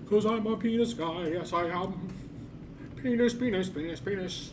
'Cause I'm a penis guy, yes I am. Penis, penis, penis, penis.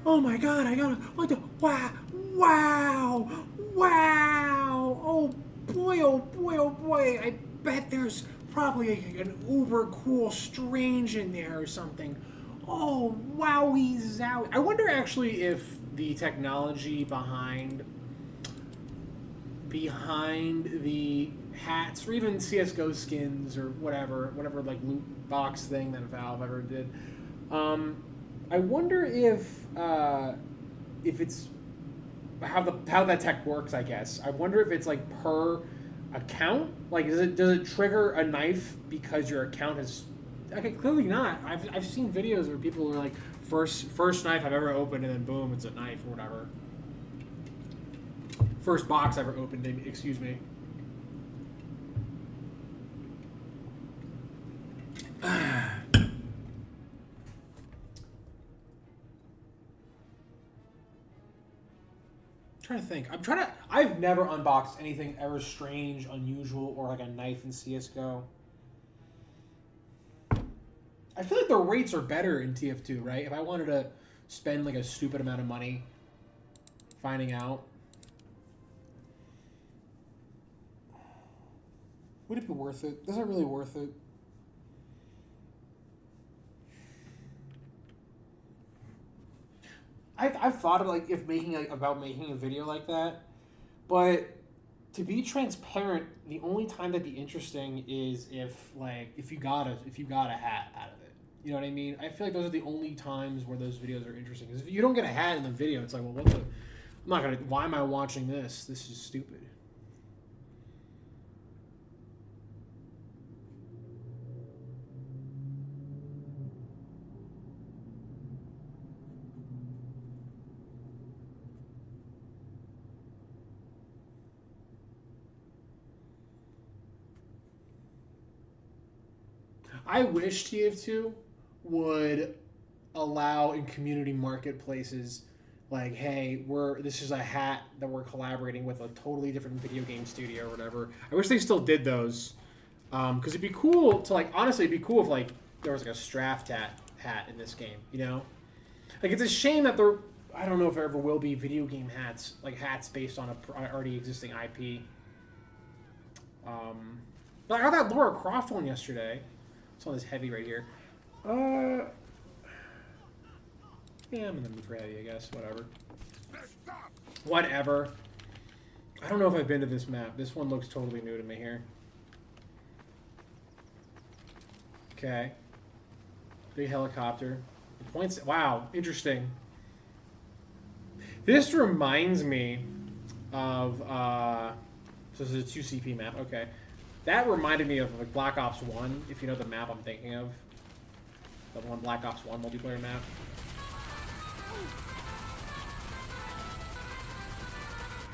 Oh my god, I gotta. What the. Wow! Wow! Wow! Oh boy, oh boy, oh boy. I bet there's probably an uber cool strange in there or something. Oh, wowie zowie. I wonder actually if the technology behind the hats or even CS:GO skins or whatever like loot box thing that Valve ever did. I wonder if it's how that tech works. I guess I wonder if it's like per account. Like, does it trigger a knife because your account has? Okay, clearly not. I've seen videos where people are like first knife I've ever opened and then boom, it's a knife or whatever. First box I ever opened, excuse me. Trying to think. I've never unboxed anything ever strange, unusual, or like a knife in CS:GO. I feel like the rates are better in TF2, right? If I wanted to spend like a stupid amount of money finding out, would it be worth it? Is it really worth it? I've thought of like about making a video like that, but to be transparent, the only time that'd be interesting is if you got a hat out of it. You know what I mean? I feel like those are the only times where those videos are interesting. Because if you don't get a hat in the video, it's like, well, I'm not gonna. Why am I watching this? This is stupid. I wish TF2 would allow in community marketplaces like, hey, this is a hat that we're collaborating with a totally different video game studio or whatever. I wish they still did those, because it'd be cool to like. Honestly, it'd be cool if like there was like a Straft hat in this game. You know, like it's a shame that there. I don't know if there ever will be video game hats based on a already existing IP. But I got that Lara Croft one yesterday. It's on this heavy right here. Yeah, I'm in the mood for heavy, I guess. Whatever. I don't know if I've been to this map. This one looks totally new to me here. Okay. Big helicopter. The points. Wow, interesting. This reminds me of. So this is a 2CP map. Okay. That reminded me of like Black Ops 1, if you know the map I'm thinking of. The one Black Ops 1 multiplayer map.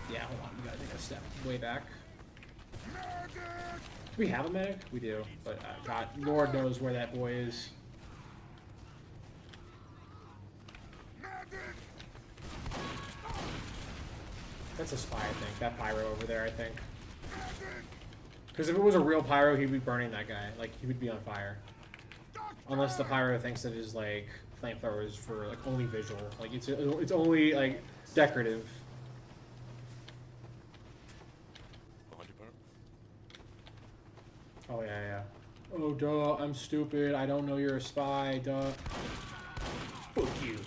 Yeah, hold on. We gotta take a step way back. Do we have a medic? We do. But God, Lord knows where that boy is. That's a spy, I think. That pyro over there, I think. Because if it was a real pyro, he'd be burning that guy. Like, he would be on fire. Unless the pyro thinks that his, like, flamethrower is for, like, only visual. Like, it's only, like, decorative. Oh, yeah. Oh, duh, I'm stupid. I don't know you're a spy, duh. Fuck you.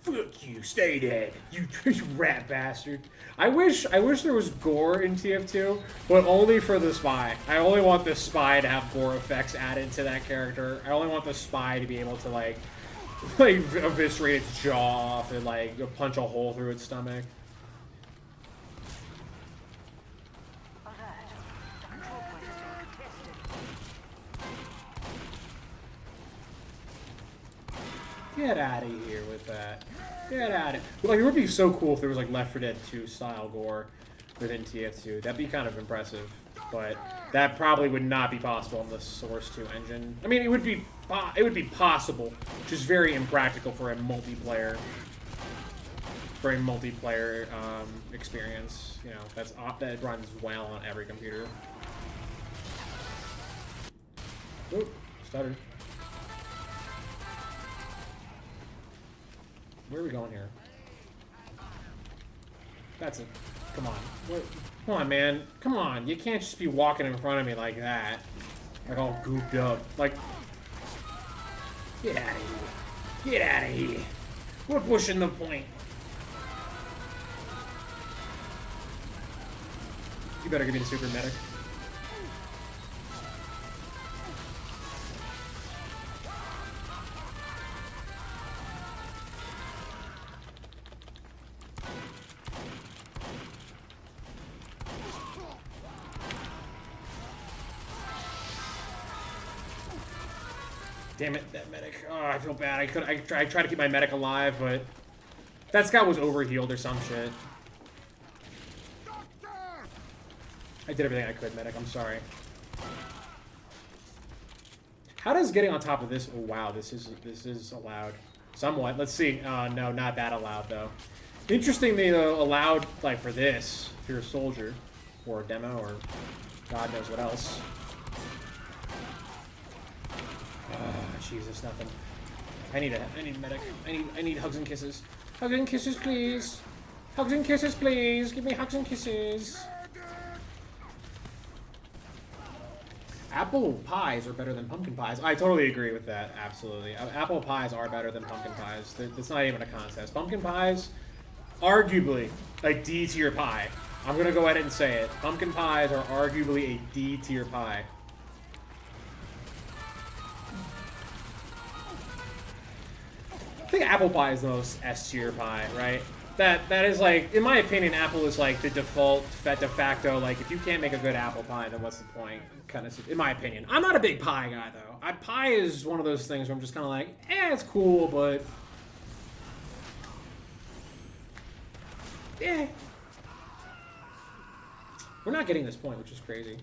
Fuck you, stay dead, you rat bastard. I wish there was gore in TF2, but only for the spy. I only want the spy to have gore effects added to that character. I only want the spy to be able to like eviscerate its jaw off and like punch a hole through its stomach. Get out of here with that. Get out of Like, it would be so cool if there was, like, Left 4 Dead 2 style gore within TF2. That'd be kind of impressive. But that probably would not be possible in the Source 2 engine. I mean, it would be possible, just very impractical for a multiplayer experience. You know, that runs well on every computer. Oop, stuttered. Where are we going here? That's it. Come on. Come on, man. Come on. You can't just be walking in front of me like that. Like all gooped up. Like, get out of here. Get out of here. We're pushing the point. You better give me the super medic. Damn it, that medic. Oh, I feel bad. I tried to keep my medic alive, but that scout was overhealed or some shit. I did everything I could, medic. I'm sorry. How does getting on top of this? Oh wow, this is allowed. Somewhat. Let's see. No, not that allowed though. Interestingly though, allowed like for this, if you're a soldier or a demo or God knows what else. Jesus, nothing. I need medic. I need hugs and kisses. Hugs and kisses, please. Hugs and kisses, please. Give me hugs and kisses. Apple pies are better than pumpkin pies. I totally agree with that. Absolutely. Apple pies are better than pumpkin pies. It's not even a contest. Pumpkin pies, arguably a D tier pie. I'm gonna go ahead and say it. Pumpkin pies are arguably a D tier pie. I think apple pie is the most S tier pie, right? That is like, in my opinion, apple is like the default, de facto. Like, if you can't make a good apple pie, then what's the point? Kind of, in my opinion. I'm not a big pie guy though. Pie is one of those things where I'm just kind of like, it's cool, but yeah. We're not getting this point, which is crazy.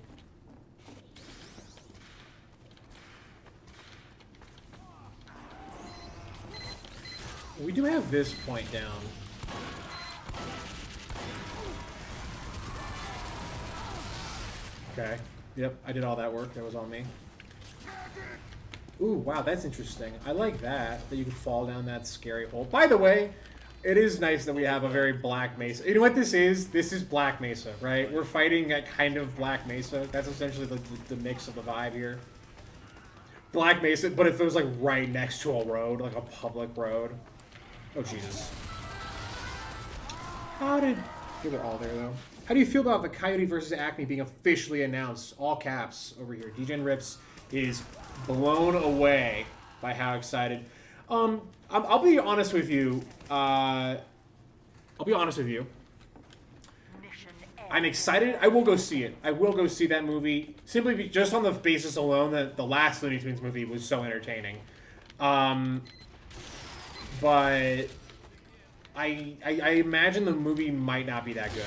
We do have this point down. Okay. Yep, I did all that work. That was on me. Ooh, wow, that's interesting. I like that you can fall down that scary hole. By the way, it is nice that we have a very Black Mesa. You know what this is? This is Black Mesa, right? We're fighting at kind of Black Mesa. That's essentially the mix of the vibe here. Black Mesa, but if it was like right next to a road, like a public road. Oh, Jesus. They're all there, though. How do you feel about the Coyote versus Acme being officially announced? All caps over here. DGen Rips is blown away by how excited. I'll be honest with you. I'm excited. I will go see it. I will go see that movie simply just on the basis alone that the last Looney Tunes movie was so entertaining. But I imagine the movie might not be that good.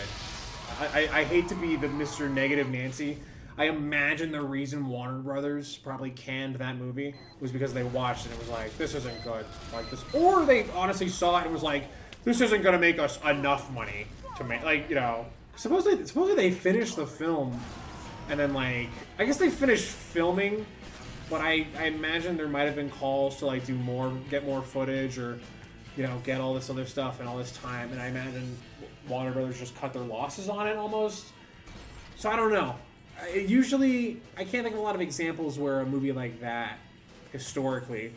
I hate to be the Mr. Negative Nancy. I imagine the reason Warner Brothers probably canned that movie was because they watched it and it was like, this isn't good. Like this, or they honestly saw it and was like, this isn't gonna make us enough money to make, like, you know. Supposedly they finished the film, and then like, I guess they finished filming, but I imagine there might have been calls to like do more, get more footage, or, you know, get all this other stuff and all this time, and I imagine Warner Brothers just cut their losses on it almost. So I don't know. Usually, I can't think of a lot of examples where a movie like that, historically,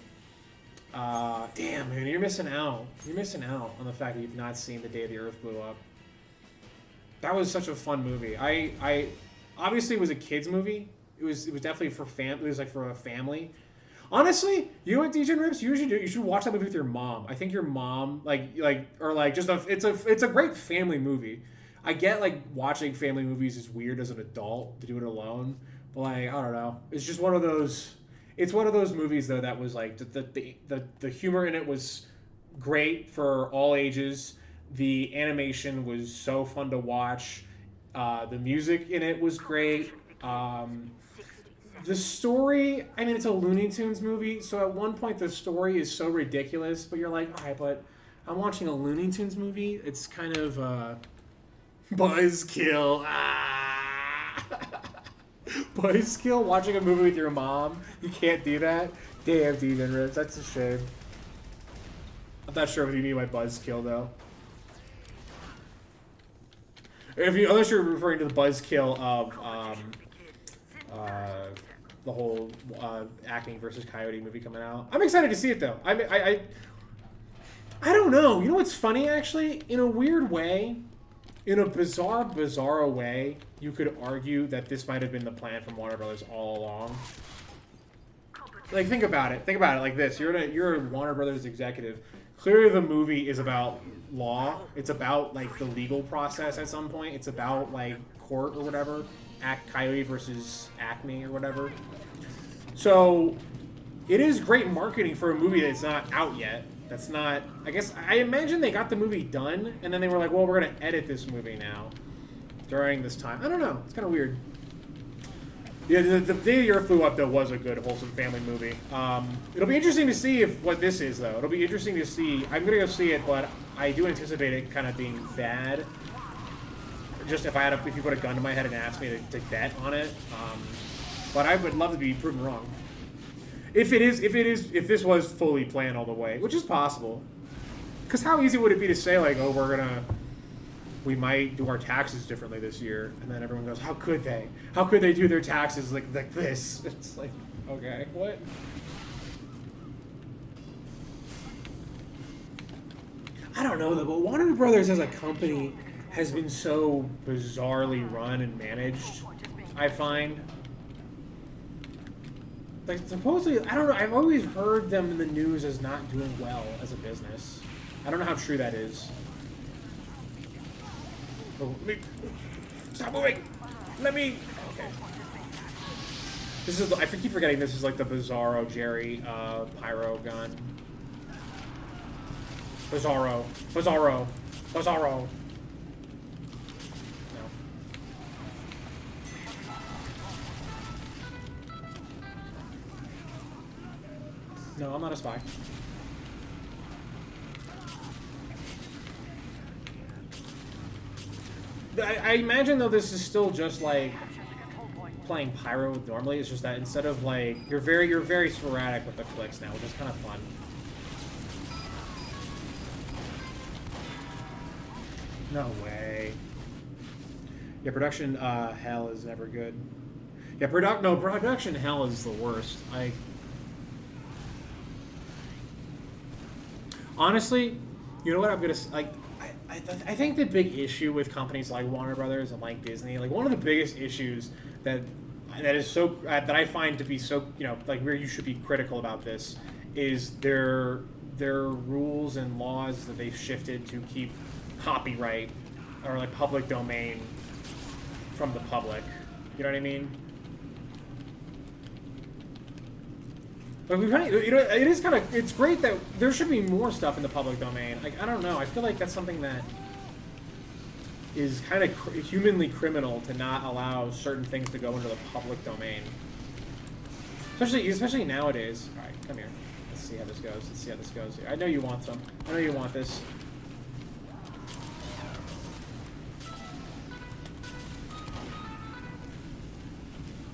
damn, man, you're missing out. You're missing out on the fact that you've not seen The Day the Earth Blew Up. That was such a fun movie. I obviously it was a kids movie. It was definitely for It was like for a family. Honestly, you know what, DJ Rips? You should do. You should watch that movie with your mom. I think your mom, it's a great family movie. I get like watching family movies is weird as an adult to do it alone, but like I don't know. It's just one of those. it's one of those movies though that was like the humor in it was great for all ages. The animation was so fun to watch. The music in it was great. The story, I mean, it's a Looney Tunes movie, so at one point the story is so ridiculous, but you're like, all right, but I'm watching a Looney Tunes movie. It's kind of buzzkill. Ah. Buzzkill, watching a movie with your mom. You can't do that. Damn, D-Generate, that's a shame. I'm not sure what you mean by buzzkill, though. Unless you're referring to the buzzkill of the whole Acme versus Coyote movie coming out. I'm excited to see it, though. I don't know. You know what's funny, actually? In a weird way, in a bizarro way, you could argue that this might have been the plan from Warner Brothers all along. Like, think about it. Think about it like this. You're a Warner Brothers executive. Clearly, the movie is about law. It's about, like, the legal process at some point. It's about, like, court or whatever. Coyote versus Acme or whatever. So, it is great marketing for a movie that's not out yet. That's not... I guess... I imagine they got the movie done, and then they were like, well, we're going to edit this movie now during this time. I don't know. It's kind of weird. Yeah, the Day the Earth Flew Up, though, was a good, wholesome family movie. It'll be interesting to see what this is, though. It'll be interesting to see. I'm going to go see it, but I do anticipate it kind of being bad. Just if you put a gun to my head and asked me to bet on it. But I would love to be proven wrong. If this was fully planned all the way, which is possible. Because how easy would it be to say, like, oh, we might do our taxes differently this year, and then everyone goes, how could they? How could they do their taxes like this? It's like, okay, what? I don't know, though, but Warner Brothers as a company has been so bizarrely run and managed, I find. Like, supposedly, I don't know, I've always heard them in the news as not doing well as a business. I don't know how true that is. Oh, stop moving! Let me... Okay. This is... I keep forgetting this is like the Bizarro Jerry pyro gun. Bizarro. Bizarro. Bizarro. No, I'm not a spy. I imagine, though, this is still just like playing Pyro normally. It's just that instead of like you're very sporadic with the clicks now, which is kind of fun. No way. Yeah, production hell is never good. Yeah, production hell is the worst. Honestly, you know what I'm gonna like. I think the big issue with companies like Warner Brothers and like Disney, like one of the biggest issues that is so that I find to be so, you know, like where you should be critical about this is their rules and laws that they've shifted to keep copyright or like public domain from the public. You know what I mean? But you know, it is kind of, it's great that there should be more stuff in the public domain. Like, I don't know, I feel like that's something that is kind of humanly criminal to not allow certain things to go into the public domain. Especially nowadays. All right, come here. Let's see how this goes. Let's see how this goes. I know you want some. I know you want this.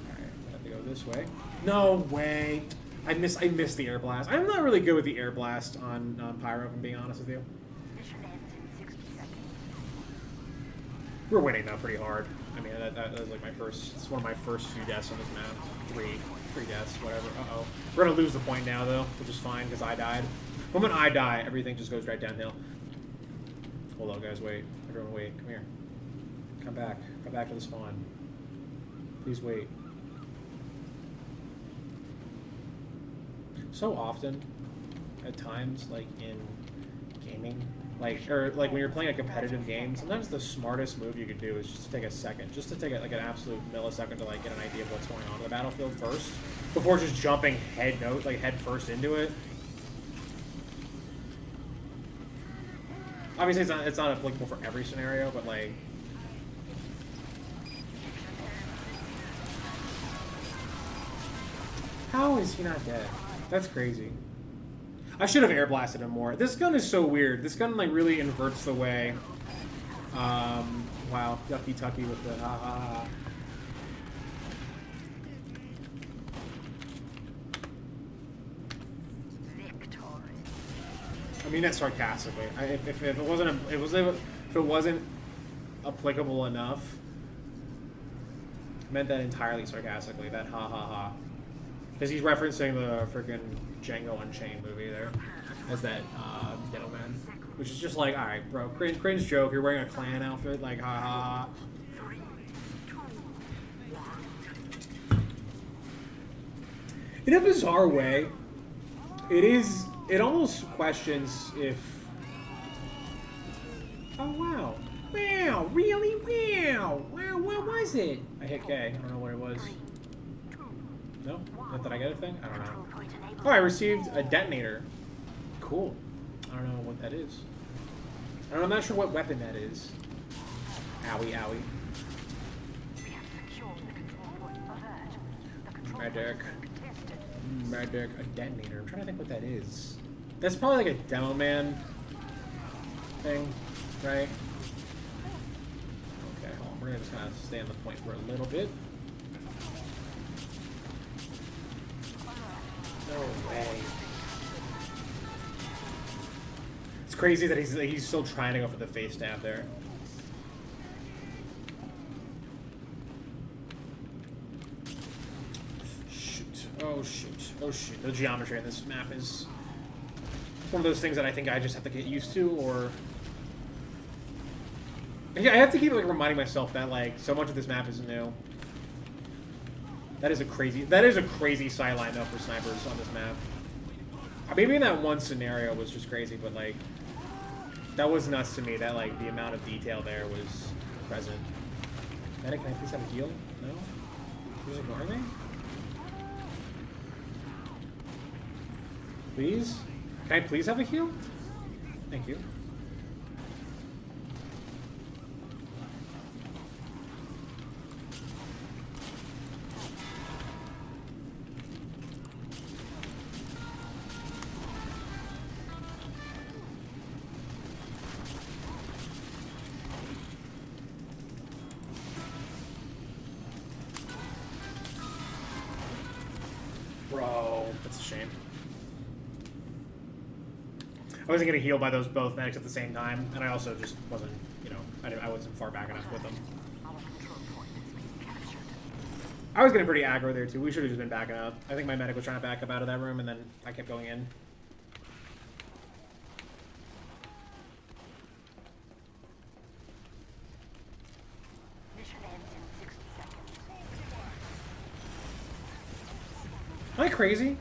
All right, I have to go this way. No way. I miss the air blast. I'm not really good with the air blast on Pyro, if I'm being honest with you. We're winning though pretty hard. I mean, that was like it's one of my first few deaths on this map. Three deaths, whatever. Uh-oh. We're gonna lose the point now though, which is fine because I died. The moment I die, everything just goes right downhill. Hold on, guys, wait. Everyone wait, come here. Come back to the spawn. Please wait. So often, at times, like in gaming, Like, or like when you're playing a competitive game, sometimes the smartest move you could do is just to take a second, just to take like an absolute millisecond to like get an idea of what's going on in the battlefield first, before just jumping head first into it. Obviously, it's not applicable for every scenario, but like. How is he not dead? That's crazy. I should have air blasted him more. This gun is so weird. This gun like really inverts the way. Wow, Yucky Tucky with the ha ha ha. I mean that sarcastically. If it wasn't applicable enough, I meant that entirely sarcastically. That ha ha ha. Because he's referencing the freaking Django Unchained movie there as that gentleman. Which is just like, alright, bro, cringe joke. You're wearing a clan outfit, like, ha ha ha. In a bizarre way, it almost questions if. Oh, wow. Wow, really? Wow. Wow, what was it? I hit K. I don't know what it was. No? Not that I get a thing? I don't know. Oh, I received a detonator. Cool. I don't know what that is. I'm not sure what weapon that is. Owie, owie. Medic, a detonator. I'm trying to think what that is. That's probably like a demo man thing, right? Okay, hold on. We're gonna just kind of stay on the point for a little bit. No way. It's crazy that he's still trying to go for the face stab there. Shoot. Oh shoot. Oh shoot. The geometry in this map is one of those things that I think I just have to get used to, or I have to keep like reminding myself that like so much of this map is new. That is a crazy sideline though for snipers on this map. Maybe in that one scenario was just crazy, but like that was nuts to me that like the amount of detail there was present. Medic, can I please have a heal? No? You're just ignoring me? Please? Can I please have a heal? Thank you. Bro, that's a shame. I wasn't getting healed by those both medics at the same time, and I also just wasn't, you know, I wasn't far back enough with them. I was getting pretty aggro there too. We should have just been backing up. I think my medic was trying to back up out of that room, and then I kept going in. Am I crazy?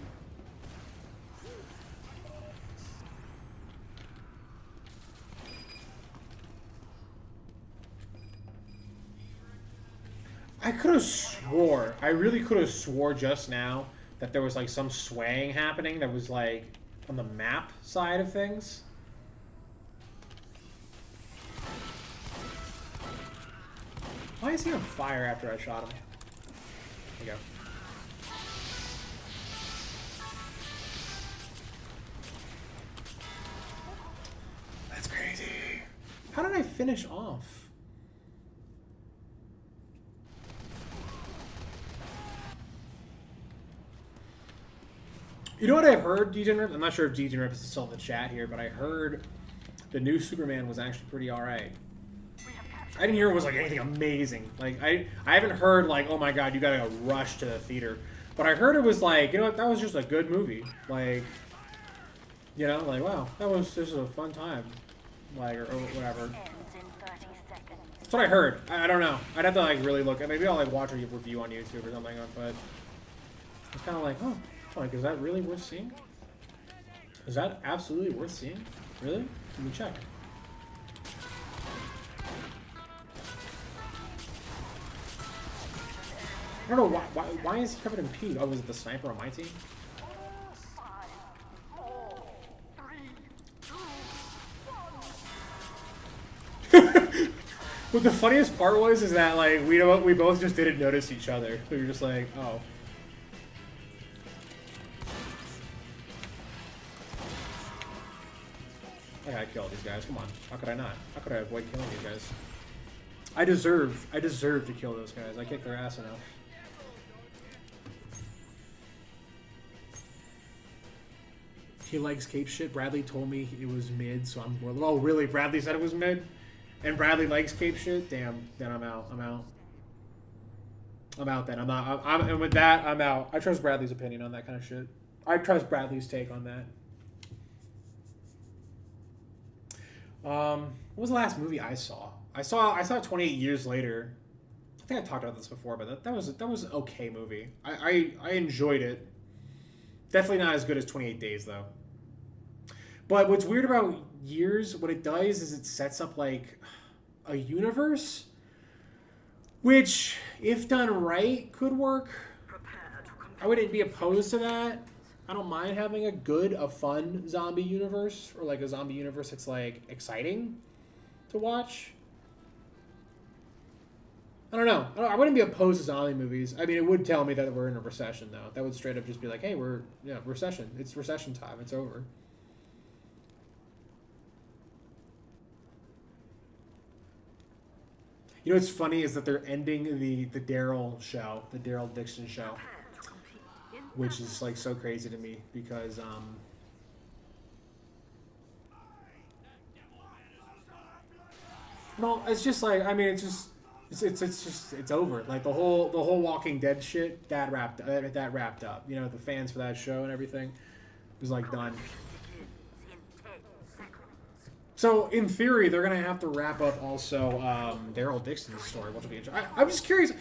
I could have swore, I really could have swore just now that there was like some swaying happening that was like on the map side of things. Why is he on fire after I shot him? There you go. That's crazy. How did I finish off? You know what I've heard, Degenerate? I'm not sure if Degenerate is still in the chat here, but I heard the new Superman was actually pretty alright. I didn't hear it was like anything amazing. Like I haven't heard like, oh my god, you gotta rush to the theater. But I heard it was like, you know what, that was just a good movie. Like, you know, like wow, that was just a fun time. Like or whatever. That's what I heard. I don't know. I'd have to like really look. Maybe I'll like watch a review on YouTube or something. But it's kind of like, oh. Like, is that really worth seeing? Is that absolutely worth seeing? Really? Let me check. I don't know why is he covered in pee? Oh, was it the sniper on my team? What the funniest part was is that like we both just didn't notice each other. We were just like, oh. I gotta kill these guys. Come on. How could I not? How could I avoid killing these guys? I deserve to kill those guys. I kicked their ass enough. He likes cape shit. Bradley told me it was mid, so I'm more. Oh, really? Bradley said it was mid? And Bradley likes cape shit? Damn. Then I'm out. I'm out. I'm out then. I'm not. And with that, I'm out. I trust Bradley's opinion on that kind of shit. I trust Bradley's take on that. What was the last movie I saw? I saw 28 Years Later. I think I talked about this before, but that was an okay movie. I enjoyed it. Definitely not as good as 28 Days though. But what's weird about Years, what it does is it sets up like a universe, which, if done right, could work. I wouldn't be opposed to that. I don't mind having a fun zombie universe, or like a zombie universe that's like exciting to watch. I don't know. I wouldn't be opposed to zombie movies. I mean, it would tell me that we're in a recession, though. That would straight up just be like, hey, recession. It's recession time. It's over. You know what's funny is that they're ending the Daryl show, the Daryl Dixon show, which is like so crazy to me because well, it's just like, I mean, it's over. Like the whole Walking Dead shit that wrapped up. You know, the fans for that show and everything was like done. So in theory, they're gonna have to wrap up also Daryl Dixon's story, which will be interesting. I'm just curious.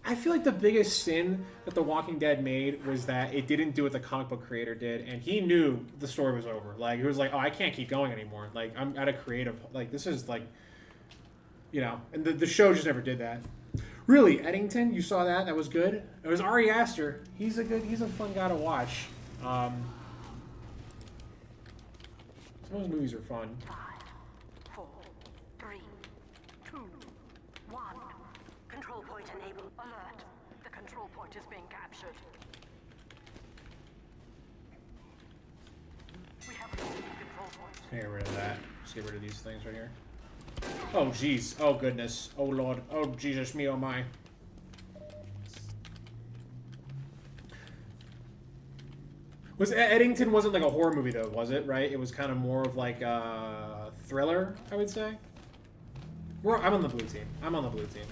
I feel like the biggest sin that The Walking Dead made was that it didn't do what the comic book creator did, and he knew the story was over. Like, it was like, oh, I can't keep going anymore. Like, I'm at a creative, like, this is like, you know, and the show just never did that. Really, Eddington, you saw that? That was good. It was Ari Aster. He's a fun guy to watch. Some of those movies are fun. 5, 4, 3, 2, 1. Control point enabled. Alert. The control point is being captured. We have lost the control point. Get rid of that. Just get rid of these things right here. Oh, jeez. Oh, goodness. Oh, Lord. Oh, Jesus me, oh, my. Eddington wasn't like a horror movie, though, was it? Right? It was kind of more of like a thriller, I would say. I'm on the blue team. I'm on the blue team.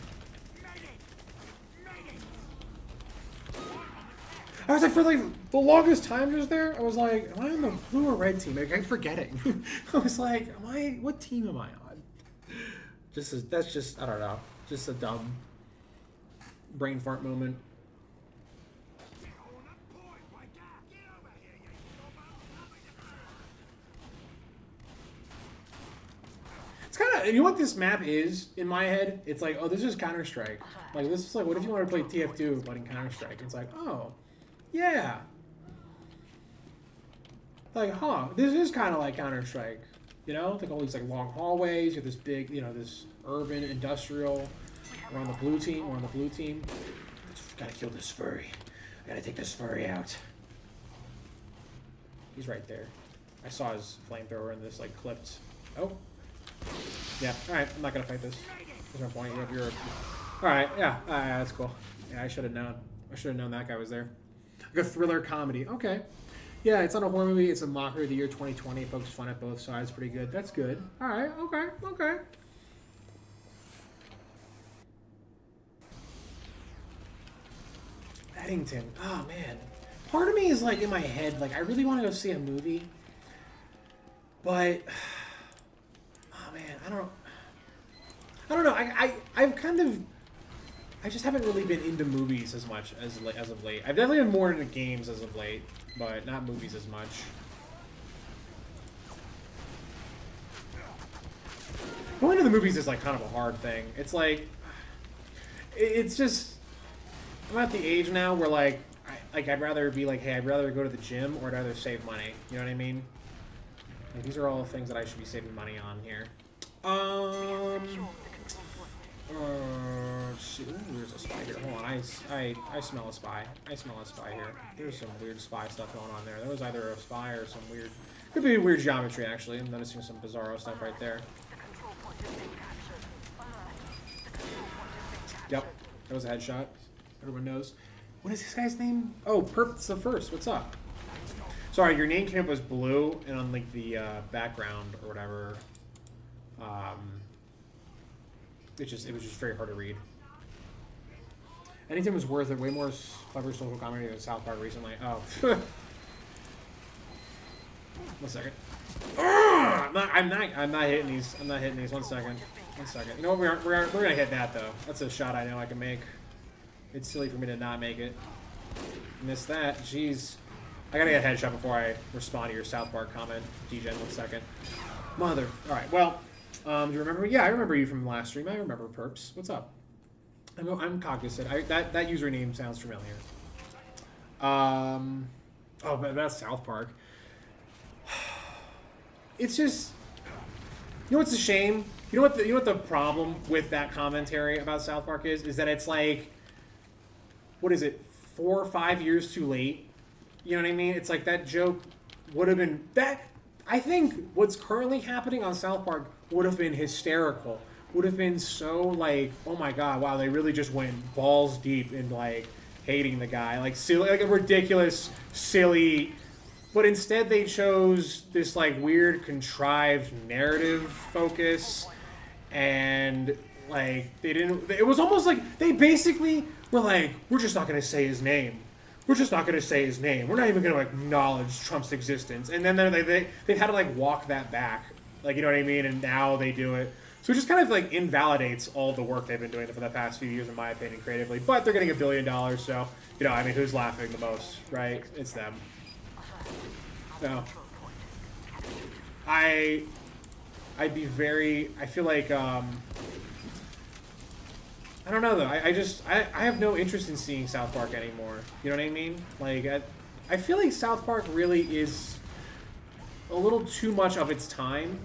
I was like, for like the longest time just there, I was like, am I on the blue or red team? Like, I'm forgetting. I was like, what team am I on? That's just, I don't know. Just a dumb brain fart moment. It's kind of, you know what this map is in my head? It's like, oh, this is Counter-Strike. Like, this is like, what if you want to play TF2 but in Counter-Strike? It's like, oh, yeah. Like, huh, this is kind of like Counter-Strike. You know, like all these like long hallways, you have this big, you know, this urban industrial. We're on the blue team. We're on the blue team. Gotta kill this furry. I gotta take this furry out. He's right there. I saw his flamethrower in this like clipped. Oh. Yeah. All right. I'm not gonna fight this. There's no point. You're. All right. Yeah. That's cool. Yeah. I should have known. I should have known that guy was there. Like a thriller comedy. Okay. Yeah. It's not a horror movie. It's a mockery of the year 2020. It pokes fun at both sides. Pretty good. That's good. All right. Okay. Okay. Eddington. Oh man. Part of me is like in my head, like I really want to go see a movie, but oh man, I don't know. I've kind of, I just haven't really been into movies as much as of late. I've definitely been more into games as of late, but not movies as much. Going to the movies is like kind of a hard thing. It's like, it's just, I'm at the age now where like I'd rather be like, hey, I'd rather go to the gym or I'd rather save money. You know what I mean? Like, these are all things that I should be saving money on here. Shit, ooh, there's a spy here. Hold on, I smell a spy. I smell a spy here. There's some weird spy stuff going on there. There was either a spy or some weird, could be weird geometry actually. I'm noticing some bizarro stuff right there. Yep, that was a headshot. Everyone knows. What is this guy's name? Oh, Perp's the First. What's up? Sorry, your name came up as blue, and on like the background or whatever, it was just very hard to read. Anything was worth it. Way more clever social comedy than South Park recently. Oh, 1 second. I'm not hitting these. I'm not hitting these. 1 second. 1 second. You know what? We're gonna hit that though. That's a shot I know I can make. It's silly for me to not make it. Missed that. Jeez. I gotta get a headshot before I respond to your South Park comment, DGen. 1 second. Mother. Alright, well, do you remember? Yeah, I remember you from last stream. I remember Perps. What's up? I'm cognizant. That username sounds familiar. Oh, but that's South Park. It's just, you know what's a shame? You know what the problem with that commentary about South Park is? Is that it's like, what is it, 4 or 5 years too late? You know what I mean? It's like that joke would have been that. I think what's currently happening on South Park would have been hysterical. Would have been so like, oh my god, wow, they really just went balls deep in like hating the guy, like silly, like a ridiculous, silly. But instead, they chose this like weird, contrived narrative focus, and like they didn't. It was almost like they basically were like, "We're just not going to say his name. We're just not going to say his name. We're not even going to acknowledge Trump's existence." And then they've had to like walk that back, like, you know what I mean? And now they do it. So it just kind of like invalidates all the work they've been doing for the past few years, in my opinion, creatively. But they're getting $1 billion, so you know, I mean, who's laughing the most, right? It's them. No. I'd be very, I feel like, I don't know though, I have no interest in seeing South Park anymore, you know what I mean? Like, I feel like South Park really is a little too much of its time.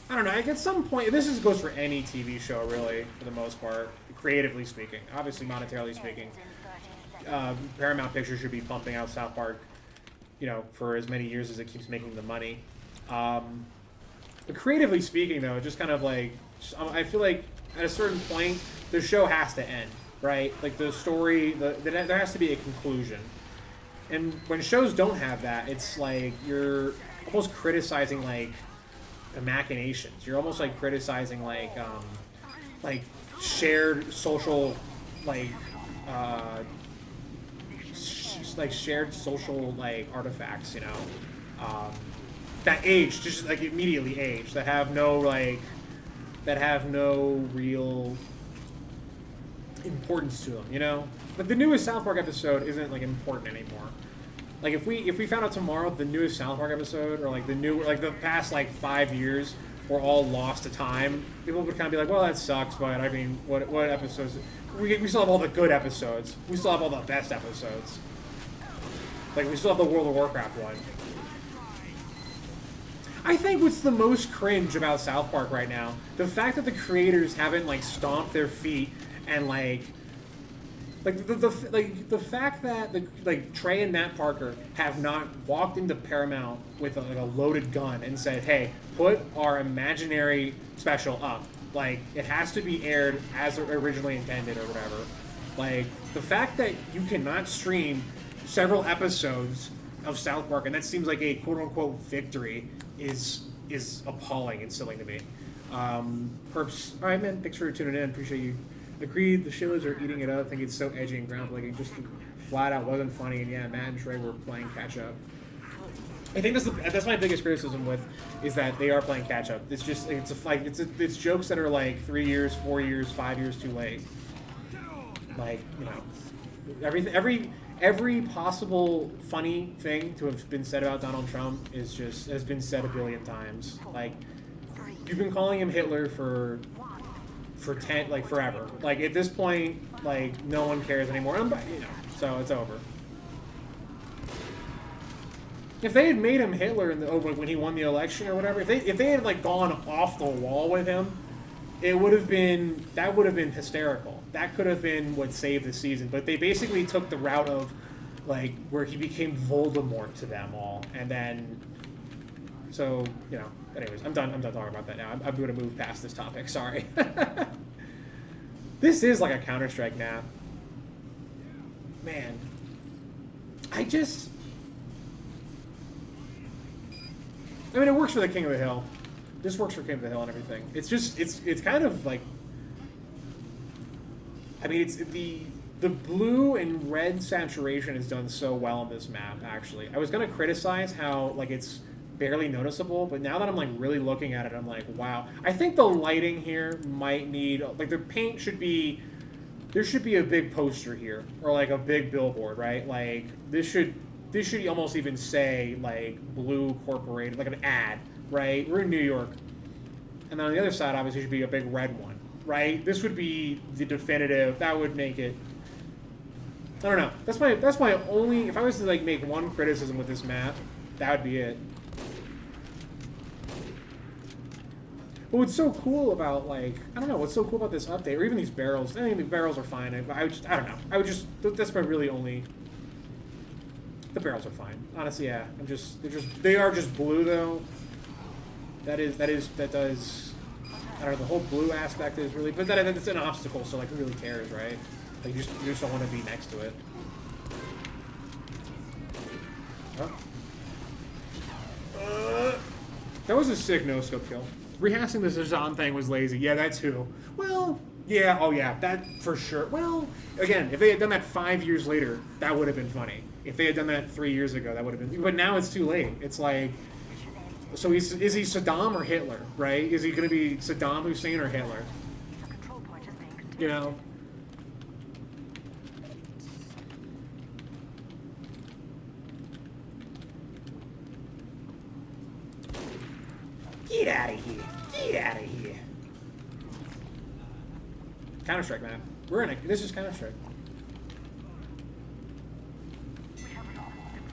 I don't know, like at some point, this goes for any TV show really, for the most part, creatively speaking, obviously monetarily speaking. Paramount Pictures should be pumping out South Park, you know, for as many years as it keeps making the money. But creatively speaking, though, just kind of like, I feel like at a certain point, the show has to end, right? Like the story, there has to be a conclusion. And when shows don't have that, it's like you're almost criticizing like the machinations. You're almost like criticizing like shared social like shared social like artifacts, you know, that age, just like immediately age, that have no real importance to them, you know. Like the newest South Park episode isn't like important anymore. Like if we found out tomorrow the newest South Park episode, or like the past like 5 years were all lost to time, people would kind of be like, well, that sucks, but I mean, what episodes? We still have all the good episodes. We still have all the best episodes. Like, we still have the World of Warcraft one. I think what's the most cringe about South Park right now, the fact that the creators haven't, like, stomped their feet and, like the fact that, Trey and Matt Parker have not walked into Paramount with, a loaded gun and said, hey, put our imaginary special up. Like, it has to be aired as originally intended or whatever. Like, the fact that you cannot stream several episodes of South Park, and that seems like a quote-unquote victory, is appalling and silly to me. Perps, all right, man, thanks for tuning in. Appreciate you. Agreed, the Shillers are eating it up. I think it's so edgy and groundbreaking. Just flat out wasn't funny, and yeah, Matt and Trey were playing catch-up. I think that's my biggest criticism with, is that they are playing catch-up. It's just, it's jokes that are like 3 years, 4 years, 5 years too late. Like, you know, every possible funny thing to have been said about Donald Trump has been said 1 billion times. Like, you've been calling him Hitler for for forever. Like at this point, like no one cares anymore. So it's over. If they had made him Hitler when he won the election or whatever, if they had like gone off the wall with him, that would have been hysterical. That could have been what saved the season. But they basically took the route of like where he became Voldemort to them all, and then so Anyways, I'm done talking about that now. I'm going to move past this topic. Sorry. This is like a Counter-Strike map. Man, I mean, it works for the King of the Hill. This works for King of the Hill and everything. It's just, it's kind of like, I mean, it's the blue and red saturation is done so well on this map, actually. I was going to criticize how, like, it's barely noticeable, but now that I'm, like, really looking at it, I'm like, wow. I think the lighting here might need, like, the paint should be, there should be a big poster here, or, like, a big billboard, right? Like, this should almost even say, like, Blue Corporated, like an ad, right? We're in New York. And then on the other side, obviously, should be a big red one, right? This would be the definitive, that would make it, I don't know. That's my only, if I was to, like, make one criticism with this map, that would be it. But what's so cool about, like, I don't know, what's so cool about this update, or even these barrels, I think the barrels are fine. I don't know. That's my really only, the barrels are fine. Honestly, yeah. They are just blue, though. That does, I don't know, the whole blue aspect is really, but that's an obstacle, so, like, who really cares, right? Like, you just don't want to be next to it. Oh. That was a sick no-scope kill. Rehashing the Zazan thing was lazy. Yeah, that too. Well, yeah, oh yeah, that for sure. Well, again, if they had done that 5 years later, that would have been funny. If they had done that 3 years ago, that would have been. But now it's too late. It's like, so is he Saddam or Hitler, right? Is he going to be Saddam Hussein or Hitler? You know? Get out of here. Get out of here. Counter-Strike map. This is Counter-Strike.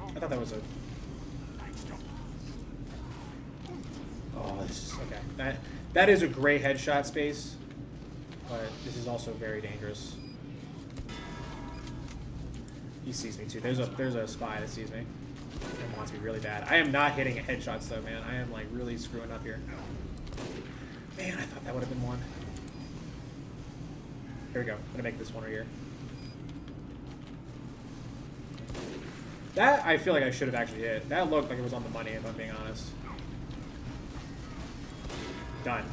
I thought that was a... Oh, this is... Okay. That is a great headshot space, but this is also very dangerous. He sees me too. There's a spy that sees me. And wants me really bad. I am not hitting headshots though, man. I am like really screwing up here. Man, I thought that would have been one. Here we go. I'm gonna make this one right here. That I feel like I should have actually hit. That looked like it was on the money, if I'm being honest. Done.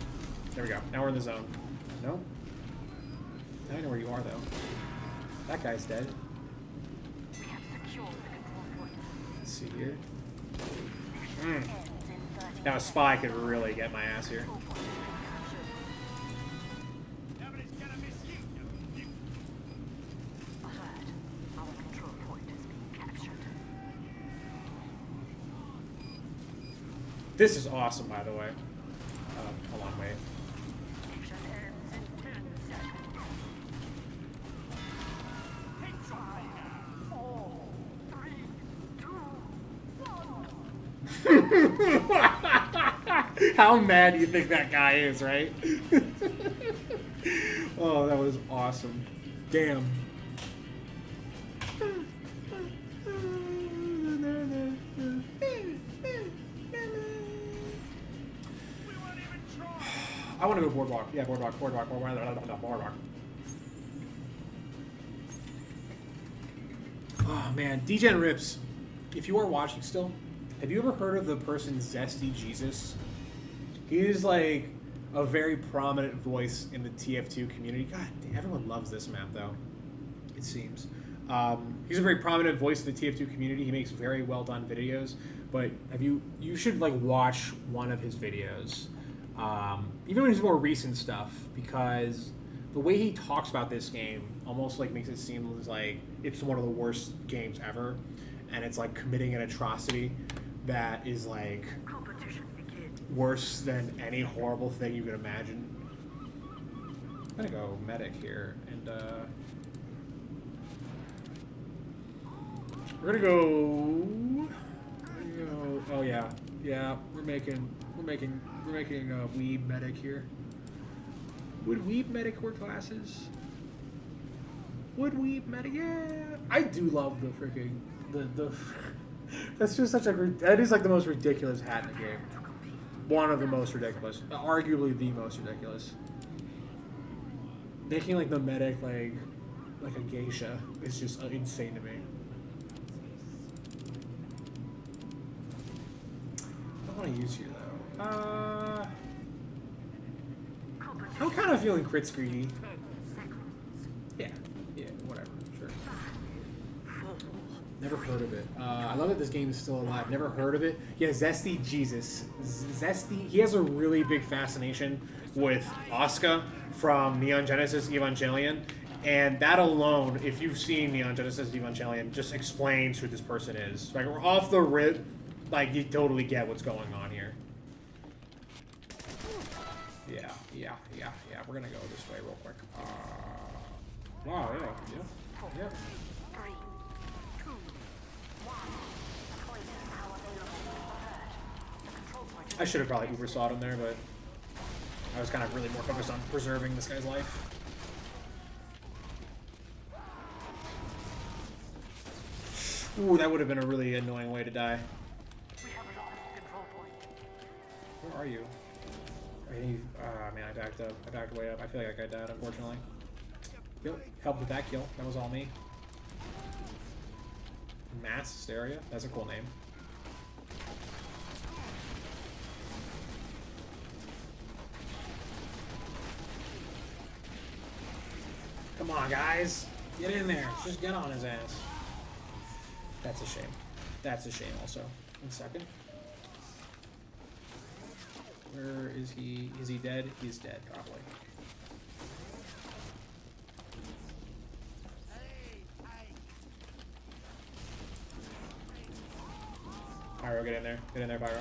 There we go. Now we're in the zone. No? Now I know where you are though. That guy's dead. Let's see here. Now a spy could really get my ass here. This is awesome, by the way. Hold on, wait. How mad do you think that guy is, right? Oh, that was awesome. Damn. I want to go boardwalk. Yeah, boardwalk. Oh, man. DGen Rips, if you are watching still, have you ever heard of the person Zesty Jesus? He is like a very prominent voice in the TF2 community. God, everyone loves this map, though, it seems. He's a very prominent voice in the TF2 community. He makes very well done videos, but you should like watch one of his videos, even his more recent stuff, because the way he talks about this game almost like makes it seem like it's one of the worst games ever, and it's like committing an atrocity that is like worse than any horrible thing you could imagine. gonna go medic here, and we're gonna go. Oh yeah, we're making weeb medic here. Would weeb medic wear glasses? Would weeb medic? Yeah, I do love the freaking the. That's just such a. That is like the most ridiculous hat in the game. One of the most ridiculous, arguably the most ridiculous. Making like the medic like a geisha is just insane to me. I want to use you though. I'm kind of feeling crit greedy. Yeah, whatever, sure. Never heard of it. I love that this game is still alive. Never heard of it. Yeah, Zesty Jesus. Zesty. He has a really big fascination with Asuka from Neon Genesis Evangelion. And that alone, if you've seen Neon Genesis Evangelion, just explains who this person is. Like, we're off the rip, like, you totally get what's going on here. Yeah. We're gonna go this way real quick. Wow, yeah. I should have probably uber sawed him there, but I was kind of really more focused on preserving this guy's life. Ooh, that would have been a really annoying way to die. Where are you? Man, I backed up. I backed way up. I feel like I died, unfortunately. Yep, helped with that kill. That was all me. Mass Hysteria? That's a cool name. Come on, guys. Get in there. Just get on his ass. That's a shame. That's a shame also. 1 second. Where is he? Is he dead? He's dead, probably. Pyro, get in there. Get in there, Pyro.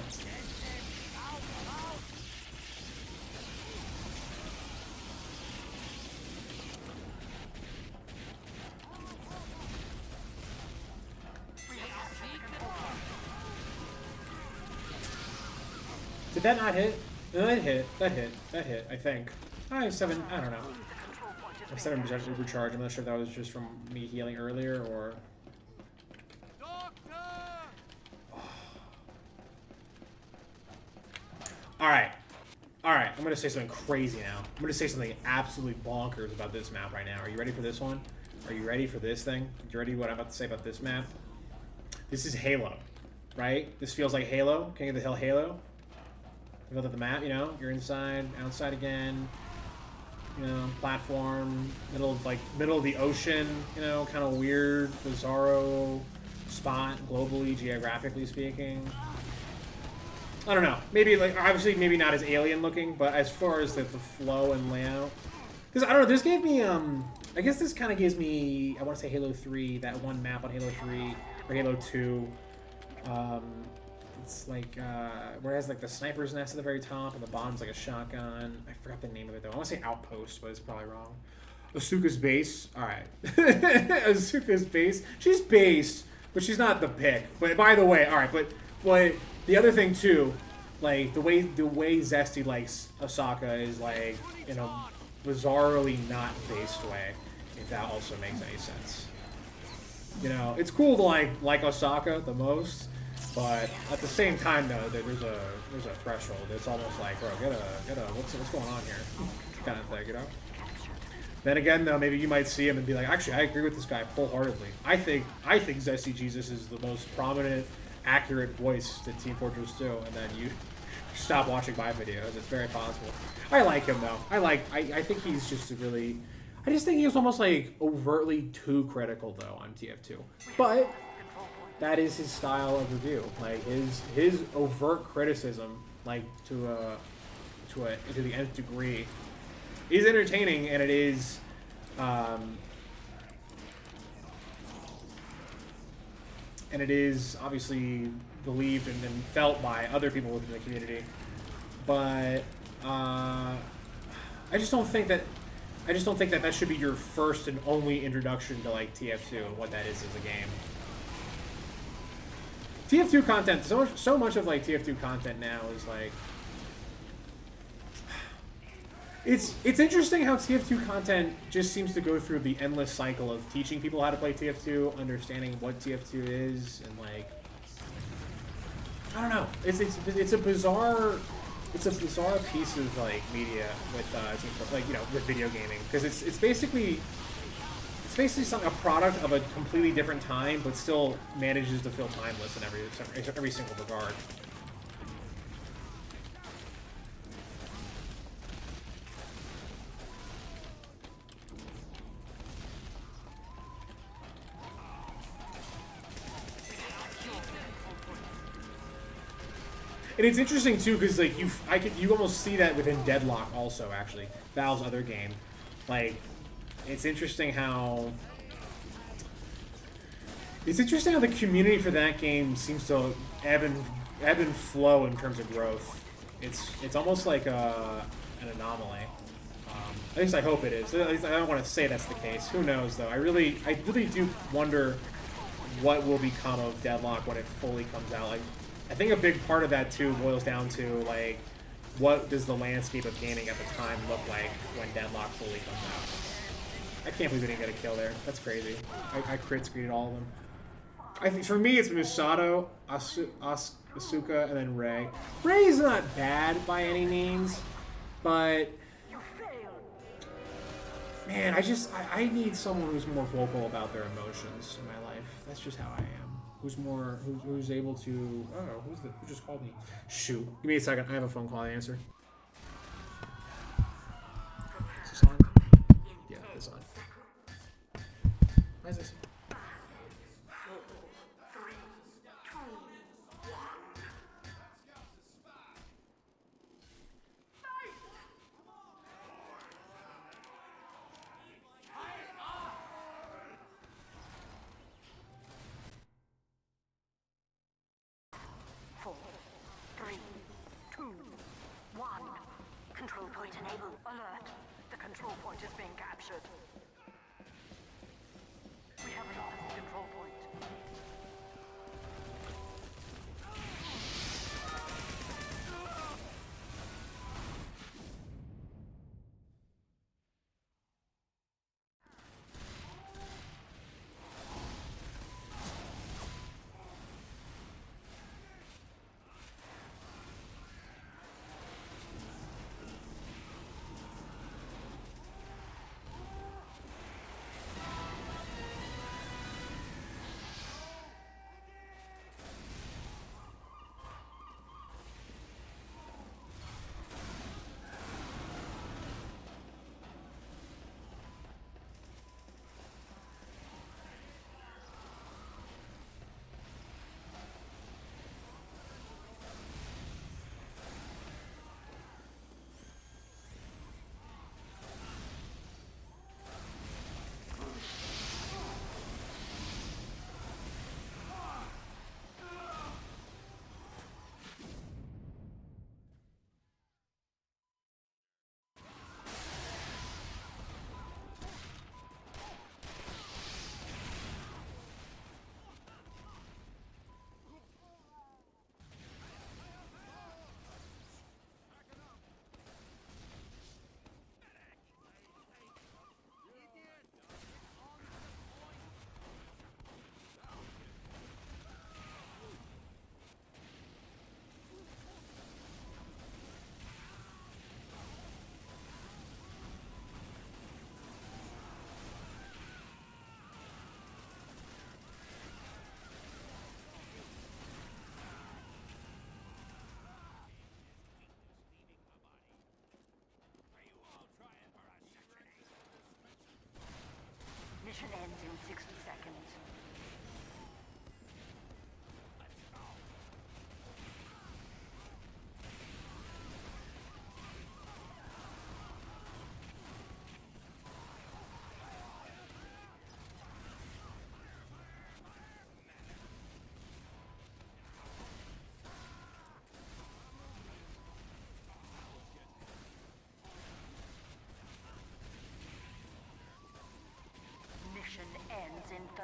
Did that not hit? No, that hit. That hit, I think. I have 7, I don't know. I have 7% overcharge. I'm not sure if that was just from me healing earlier or... Alright, I'm gonna say something crazy now. I'm gonna say something absolutely bonkers about this map right now. Are you ready for this one? Are you ready for this thing? Are you ready for what I'm about to say about this map? This is Halo, right? This feels like Halo. King of the Hill Halo. You look at the map, you know, you're inside, outside again, you know, platform, middle of the ocean, you know, kind of weird, bizarro spot globally, geographically speaking. I don't know. Maybe, like, obviously maybe not as alien looking, but as far as the flow and layout. Because, I don't know, this gave me, I guess this kind of gives me, I want to say Halo 3, that one map on Halo 3, or Halo 2. It's like, where it has, like, the sniper's nest at the very top, and the bottom's, like, a shotgun. I forgot the name of it, though. I want to say Outpost, but it's probably wrong. Asuka's base. Alright. Asuka's base. She's based, but she's not the pick. But, by the way, alright, but the other thing, too, like, the way Zesty likes Asaka is, like, in a bizarrely not based way, if that also makes any sense. You know, it's cool to, like Asaka the most, but at the same time, though, there's a threshold. It's almost like, bro, get a what's going on here, kind of thing, you know. Then again, though, maybe you might see him and be like, actually, I agree with this guy wholeheartedly. I think Zesty Jesus is the most prominent, accurate voice to Team Fortress 2, and then you stop watching my videos. It's very possible. I like him though. I think he's just really. I just think he was almost like overtly too critical though on TF2, but that is his style of review. Like his overt criticism, like to the nth degree, is entertaining, and it is. And it is obviously believed and felt by other people within the community. But I just don't think that I just don't think that that should be your first and only introduction to like TF2 and what that is as a game. TF2 content, so much of like TF2 content now is like, it's interesting how TF2 content just seems to go through the endless cycle of teaching people how to play TF2, understanding what TF2 is, and like, I don't know. It's a bizarre piece of like media with like, you know, with video gaming, because it's basically a product of a completely different time, but still manages to feel timeless in every single regard. And it's interesting too, because like you almost see that within Deadlock also, actually, Valve's other game. Like, it's interesting how the community for that game seems to ebb and flow in terms of growth. It's almost like an anomaly. At least I hope it is. At least I don't want to say that's the case. Who knows though? I really do wonder what will become of Deadlock when it fully comes out. Like, I think a big part of that too boils down to like, what does the landscape of gaming at the time look like when Deadlock fully comes out? I can't believe we didn't get a kill there. That's crazy. I crit screened all of them. I think for me it's Misato, Asuka, and then Rei. Rei's not bad by any means, but man, I need someone who's more vocal about their emotions in my life. That's just how I am. Who's able to, oh, who just called me? Shoot. Give me a second. I have a phone call to answer. Is this on? Yeah, it's on. Why is this? Control point enabled. Alert. The control point is being captured. We have lost the control point.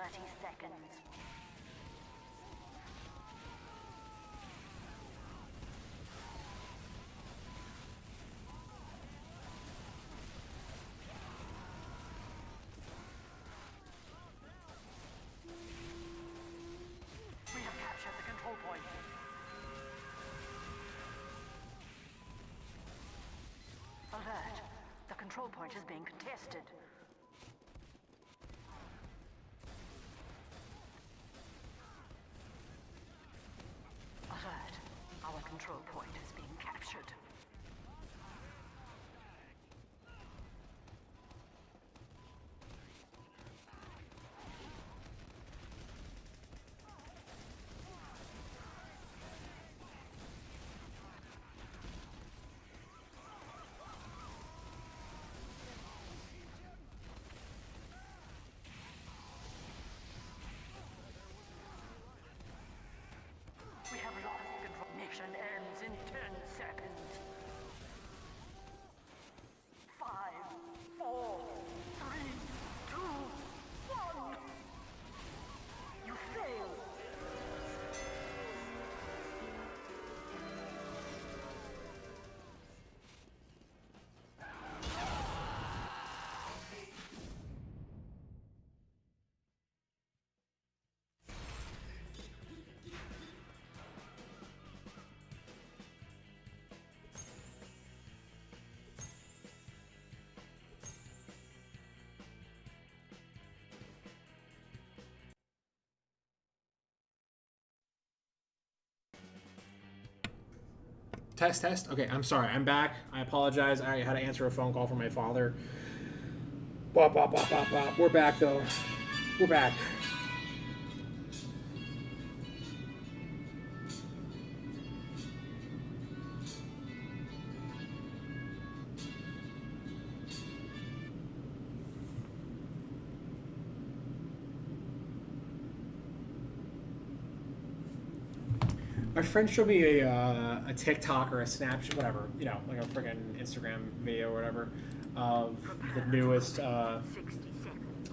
30 seconds. We have captured the control point. Alert. The control point is being contested. Alert. Our control point is being captured. We have lost the control. Mission ends in 10 seconds. 5, 4, 3, 2, 1. You failed. Test, test. Okay, I'm sorry. I'm back. I apologize. I had to answer a phone call from my father. Bop, bop, bop, bop, bop. We're back, though. We're back. My friend showed me a TikTok or a Snapchat, whatever, you know, like a freaking Instagram video or whatever, of the newest. 60 seconds.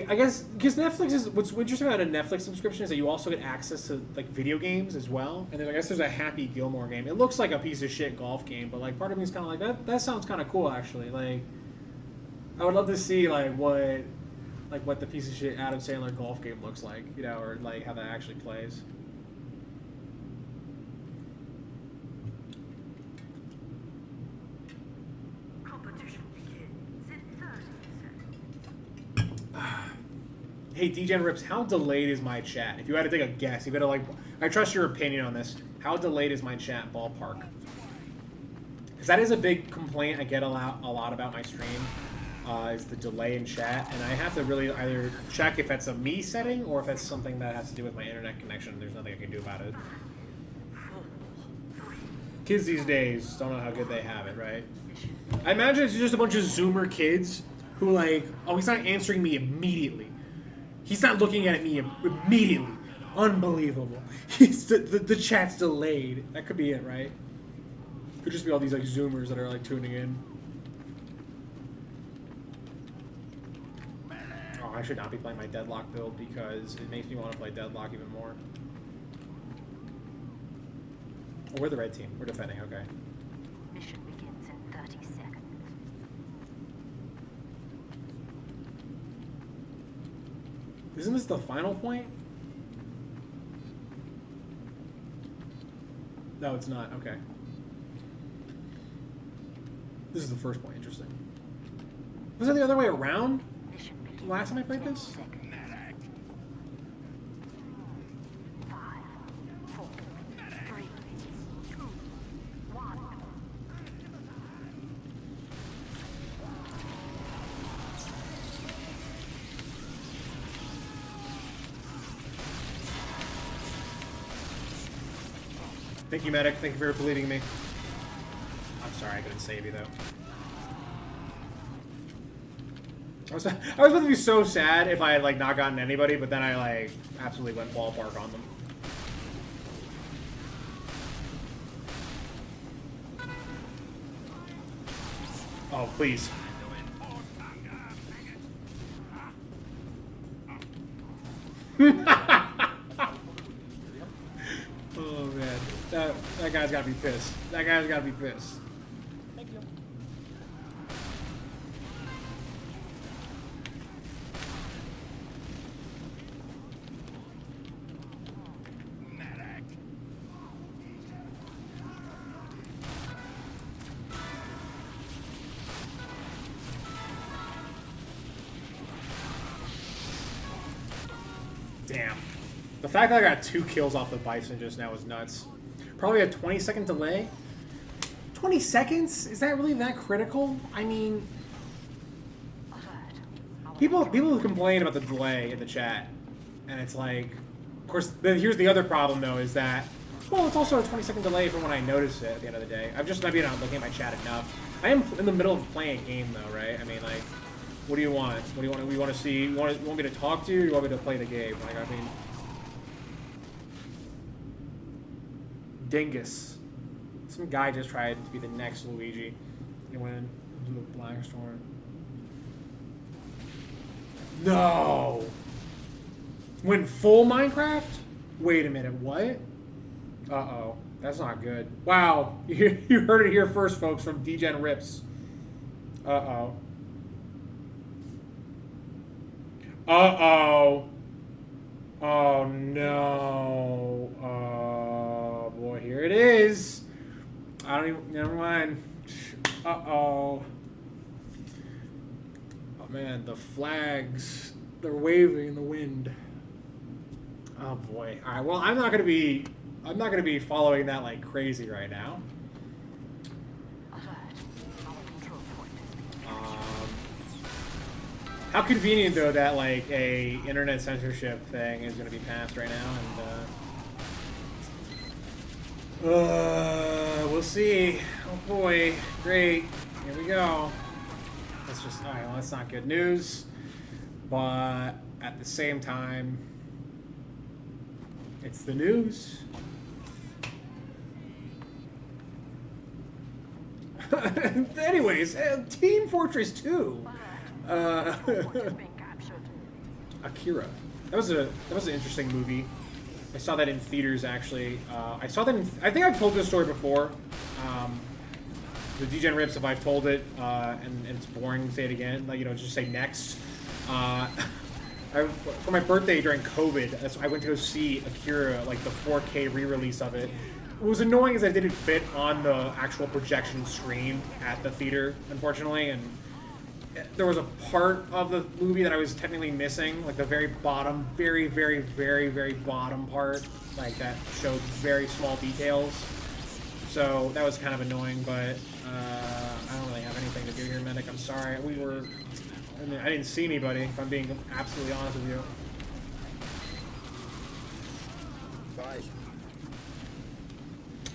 I guess because Netflix is what's interesting about a Netflix subscription is that you also get access to like video games as well. And then I guess there's a Happy Gilmore game. It looks like a piece of shit golf game, but like part of me is kind of like that. That sounds kind of cool actually. Like I would love to see like what the piece of shit Adam Sandler golf game looks like, you know, or like how that actually plays. Competition begins in 30 seconds. Hey, DGen Rips, how delayed is my chat? If you had to take a guess, you got to like, I trust your opinion on this. How delayed is my chat ballpark? Because that is a big complaint I get a lot about my stream, is the delay in chat. And I have to really either check if that's a me setting or if that's something that has to do with my internet connection. There's nothing I can do about it. Kids these days don't know how good they have it, right? I imagine it's just a bunch of Zoomer kids who like, oh, he's not answering me immediately. He's not looking at me immediately. Unbelievable. The chat's delayed. That could be it, right? Could just be all these like Zoomers that are like tuning in. Oh, I should not be playing my Deadlock build because it makes me want to play Deadlock even more. Oh, we're the red team. We're defending, okay. Mission begins in 30 seconds. Isn't this the final point? No, it's not. Okay. This is the first point. Interesting. Was it the other way around? Mission begins Last time I played in 10 this? seconds. 5, 4, 3, 2, 1. Thank you, medic. Thank you for bleeding me. I'm sorry, I couldn't save you though. I was about to be so sad if I had like not gotten anybody, but then I like absolutely went ballpark on them. Oh, please. Oh man, that guy's gotta be pissed. That guy's gotta be pissed. Thank you. Damn. The fact that I got 2 kills off the Bison just now is nuts. Probably a 20-second delay. 20 seconds? Is that really that critical? I mean, people complain about the delay in the chat, and it's like, of course, here's the other problem though, is that, well, it's also a 20-second delay from when I notice it at the end of the day. I've just maybe not looking at my chat enough. I am in the middle of playing a game though, right? I mean, like, what do you want? What do you want? We want to see? You want me to talk to you? Or you want me to play the game? Like, I mean, Dingus. Some guy just tried to be the next Luigi. He went into the Black Storm. No. Went full Minecraft? Wait a minute. What? Uh-oh. That's not good. Wow. You heard it here first, folks, from DGen Rips. Uh-oh. Uh-oh. Oh, no. Oh, boy. Here it is. I don't even... Never mind. Uh-oh. Oh, man. The flags. They're waving in the wind. Oh, boy. All right. Well, I'm not going to be following that like crazy right now. How convenient though that like a internet censorship thing is going to be passed right now, and we'll see. Oh boy, great. Here we go. That's just all right. Well, that's not good news, but at the same time, it's the news. Anyways, Team Fortress 2. Akira. That was an interesting movie. I saw that in theaters actually. I saw that in. I think I've told this story before. The DGen Rips, if I've told it, and it's boring, say it again. Like, you know, just say next. For my birthday during COVID, I went to go see Akira, like the 4K re-release of it. What was annoying is I didn't fit on the actual projection screen at the theater, unfortunately, and there was a part of the movie that I was technically missing, like the very bottom, very, very, very, very bottom part, like that showed very small details. So that was kind of annoying, but I don't really have anything to do here, Medic. I'm sorry. I didn't see anybody, if I'm being absolutely honest with you.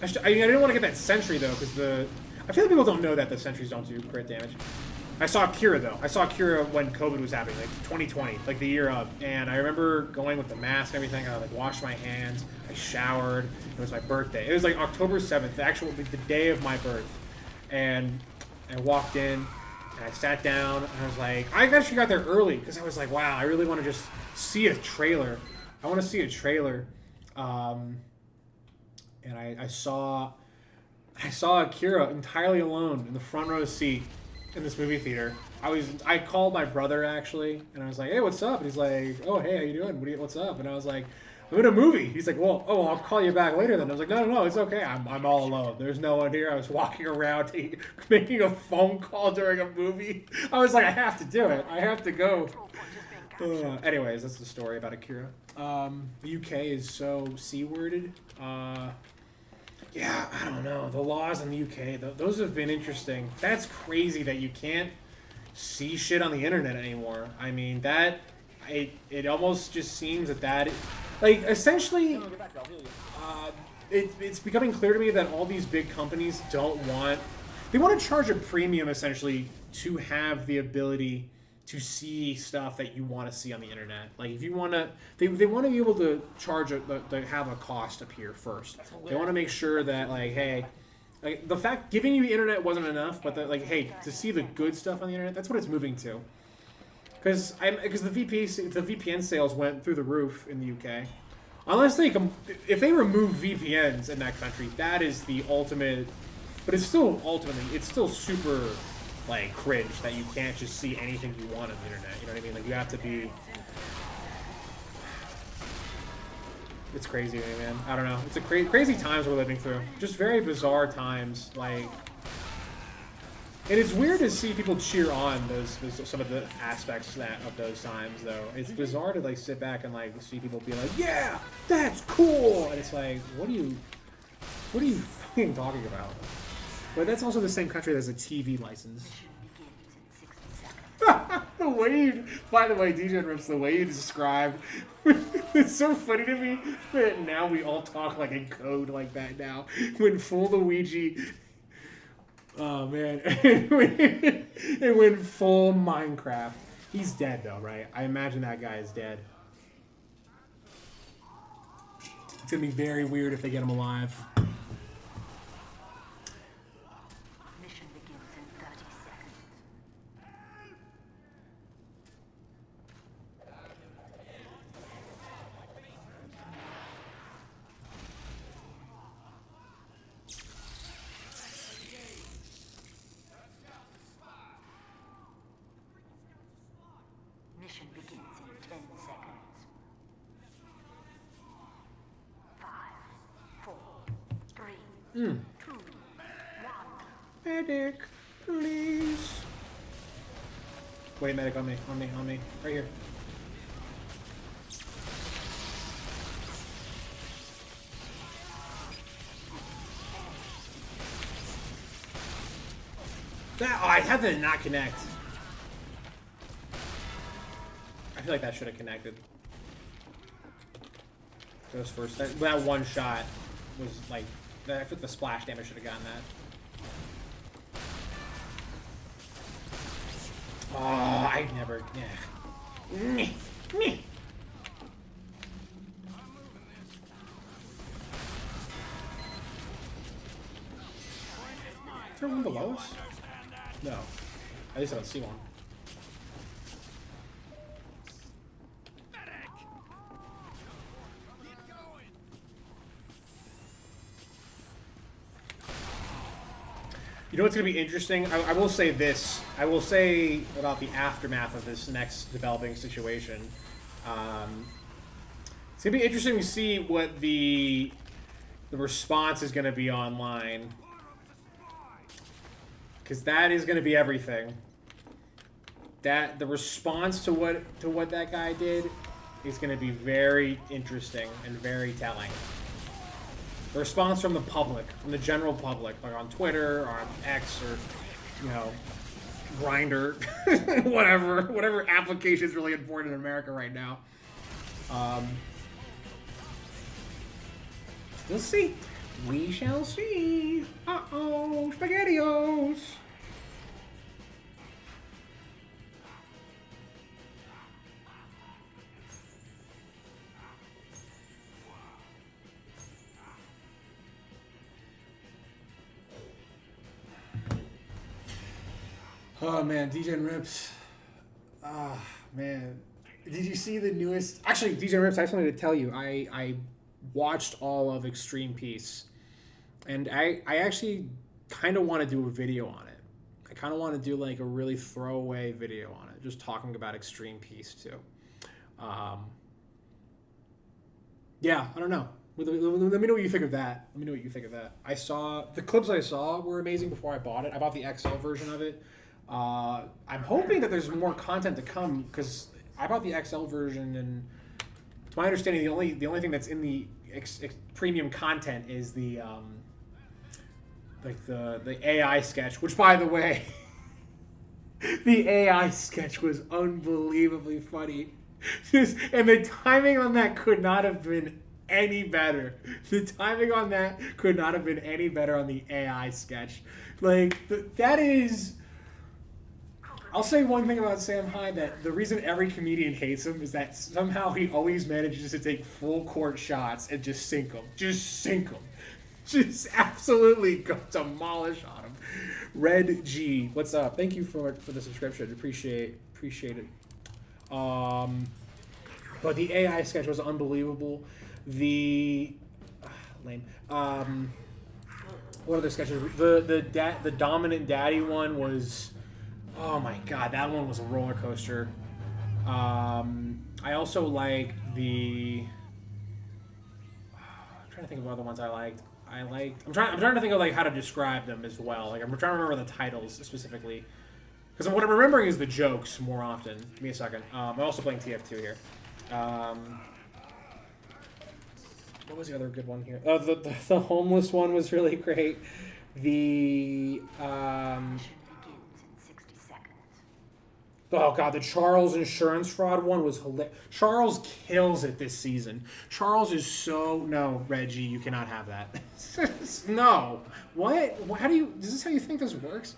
I didn't want to get that sentry though, because I feel like people don't know that the sentries don't do crit damage. I saw Akira though. I saw Akira when COVID was happening, like 2020, like the year of. And I remember going with the mask and everything. I like washed my hands. I showered. It was my birthday. It was like October 7th, the day of my birth. And I walked in and I sat down and I was like, I actually got there early because I was like, wow, I really want to just see a trailer. I want to see a trailer. And I saw Akira entirely alone in the front row seat in this movie theater. I called my brother actually, and I was like, "Hey, what's up?" And he's like, "Oh, hey, how you doing? What's up?" And I was like, "I'm in a movie." He's like, "Well, I'll call you back later then." I was like, "No, it's okay. I'm all alone. There's no one here." I was walking around making a phone call during a movie. I was like, "I have to do it. I have to go." Anyways, that's the story about Akira. The UK is so C-worded. Yeah, I don't know. The laws in the UK, those have been interesting. That's crazy that you can't see shit on the internet anymore. I mean, it almost just seems that like, essentially, it's becoming clear to me that all these big companies they want to charge a premium, essentially, to have the ability to see stuff that you want to see on the internet. Like, if you want to, they want to be able to charge to have a cost appear first. They want to make sure that, like, hey, like, the fact giving you the internet wasn't enough, but that, like, hey, to see the good stuff on the internet, that's what it's moving to. because the VPN sales went through the roof in the UK. Unless if they remove VPNs in that country, that is the ultimate. But it's still super like cringe that you can't just see anything you want on the internet. You know what I mean? Like you have to be. It's crazy, man. I don't know. It's a crazy times we're living through. Just very bizarre times. Like, and it's weird to see people cheer on some of the aspects of those times, though. It's bizarre to like sit back and like see people be like, "Yeah, that's cool," and it's like, what are you fucking talking about? But that's also the same country that has a TV license. The way by the way, DJ Rips, the way you described, it's so funny to me that now we all talk like in code like that now. When full Luigi, oh man, and when full Minecraft, he's dead though, right? I imagine that guy is dead. It's gonna be very weird if they get him alive. Mission begins in 10 seconds. 5, 4, 3, 2, 1. Medic, please. Wait, medic, on me. Right here. I had to not connect. I feel like that should have connected. Those first, that one shot was like, I think the splash damage should have gotten that. Oh, I never, yeah. Is there one below us? No. At least I don't see one. You know what's going to be interesting? I will say this. I will say about the aftermath of this next developing situation. It's going to be interesting to see what the response is going to be online. Because that is going to be everything. The response to what that guy did is going to be very interesting and very telling. The response from the public, from the general public, like on Twitter or on X or, you know, Grindr, whatever application is really important in America right now. We'll see. We shall see. Uh-oh, SpaghettiOs. Oh man, DJ and Rips. Ah, man. Did you see the newest? Actually, DJ and Rips, I just wanted to tell you, I watched all of Extreme Peace. And I actually kind of want to do a video on it. I kind of want to do like a really throwaway video on it, just talking about Extreme Peace too. Yeah, I don't know. Let me know what you think of that. I saw the clips I saw were amazing before I bought it. I bought the XL version of it. I'm hoping that there's more content to come because I bought the XL version, and to my understanding, the only thing that's in the premium content is the AI sketch. Which, by the way, the AI sketch was unbelievably funny. And the timing on that could not have been any better. The timing on that could not have been any better on the AI sketch. Like that is. I'll say one thing about Sam Hyde, that the reason every comedian hates him is that somehow he always manages to take full court shots and just sink them. Just absolutely go demolish on him. Red G, what's up? Thank you for the subscription. Appreciate it. But the AI sketch was unbelievable. The lame. What other sketches? The dominant daddy one was, oh my god, that one was a roller coaster. I also liked the. I'm trying to think of other ones I liked. I'm trying to think of like how to describe them as well. Like I'm trying to remember the titles specifically, because what I'm remembering is the jokes more often. Give me a second. I'm also playing TF2 here. What was the other good one here? Oh, the homeless one was really great. The oh god, the Charles insurance fraud one was hilarious. Charles kills it this season. Charles is so no, Reggie, you cannot have that. No, what? How do you? Is this how you think this works?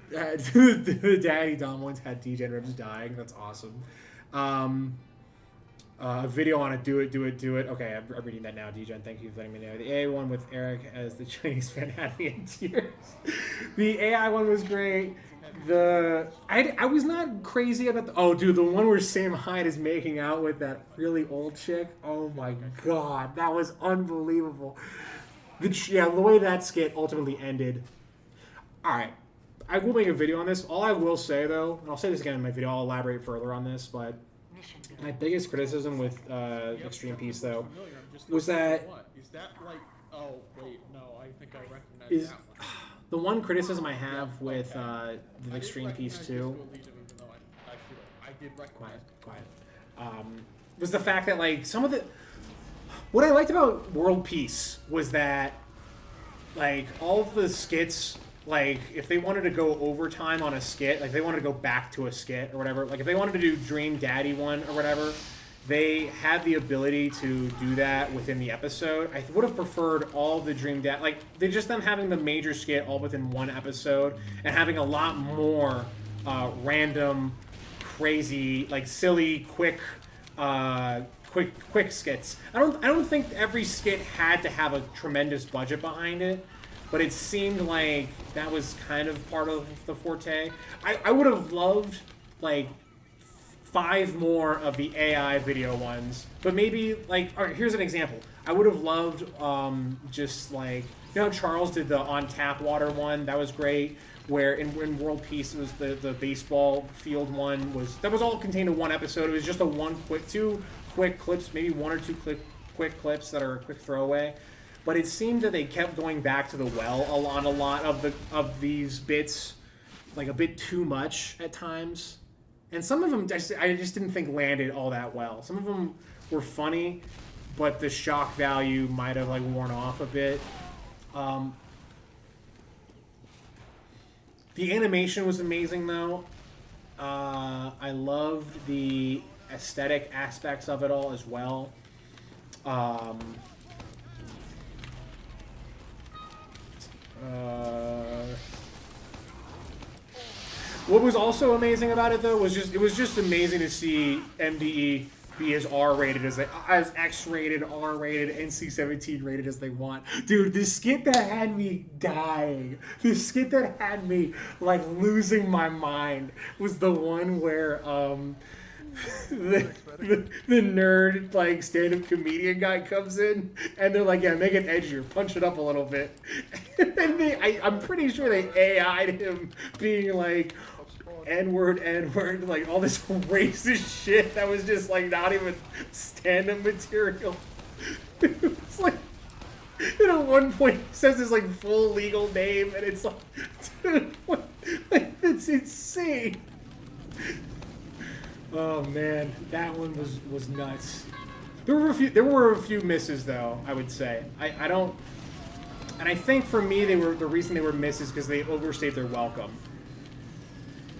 The daddy Dom once had DJ Ribs dying. That's awesome. A video on a do it. Okay, I'm reading that now, DJ. Thank you for letting me know. The AI one with Eric as the Chinese fan had me in tears. The AI one was great. I was not crazy about the one where Sam Hyde is making out with that really old chick. Oh my god, that was unbelievable. The way that skit ultimately ended. All right, I will make a video on this. All I will say though, and I'll say this again in my video. I'll elaborate further on this, but my biggest criticism with Extreme Peace though was that. Is that like? Oh wait, no, I think I recognize that one. The one criticism I have with the Extreme Peace 2 was the fact that like some of the what I liked about World Peace was that like all of the skits, like if they wanted to go overtime on a skit, like they wanted to go back to a skit or whatever, like if they wanted to do Dream Daddy one or whatever, they had the ability to do that within the episode. I would have preferred all the Dream Dad, like they just them having the major skit all within one episode and having a lot more random, crazy, like silly, quick skits. I don't think every skit had to have a tremendous budget behind it, but it seemed like that was kind of part of the forte. I would have loved like 5 more of the AI video ones, but maybe like, all right, here's an example. I would have loved just like, you know how Charles did the on tap water one? That was great. Where in World Peace it was the baseball field one that was all contained in one episode. It was just two quick clips, maybe 1 or 2 quick clips that are a quick throwaway. But it seemed that they kept going back to the well on a lot of these bits, like a bit too much at times. And some of them I just didn't think landed all that well. Some of them were funny, but the shock value might have like worn off a bit. The animation was amazing though. I loved the aesthetic aspects of it all as well. What was also amazing about it though was it was just amazing to see MDE be as R-rated as X-rated, R-rated, NC-17 rated as they want. Dude, the skit that had me dying, the skit that had me like losing my mind was the one where the nerd like stand-up comedian guy comes in and they're like, yeah, make it edgier, punch it up a little bit. And I'm pretty sure they AI'd him being like N-word, like all this racist shit that was just like not even stand-up material. It's like, and at one point he says his like full legal name and it's like, dude, what? Like, it's insane. Oh man, that one was nuts. There were a few misses though, I would say. I don't, and I think for me the reason they were misses because they overstayed their welcome.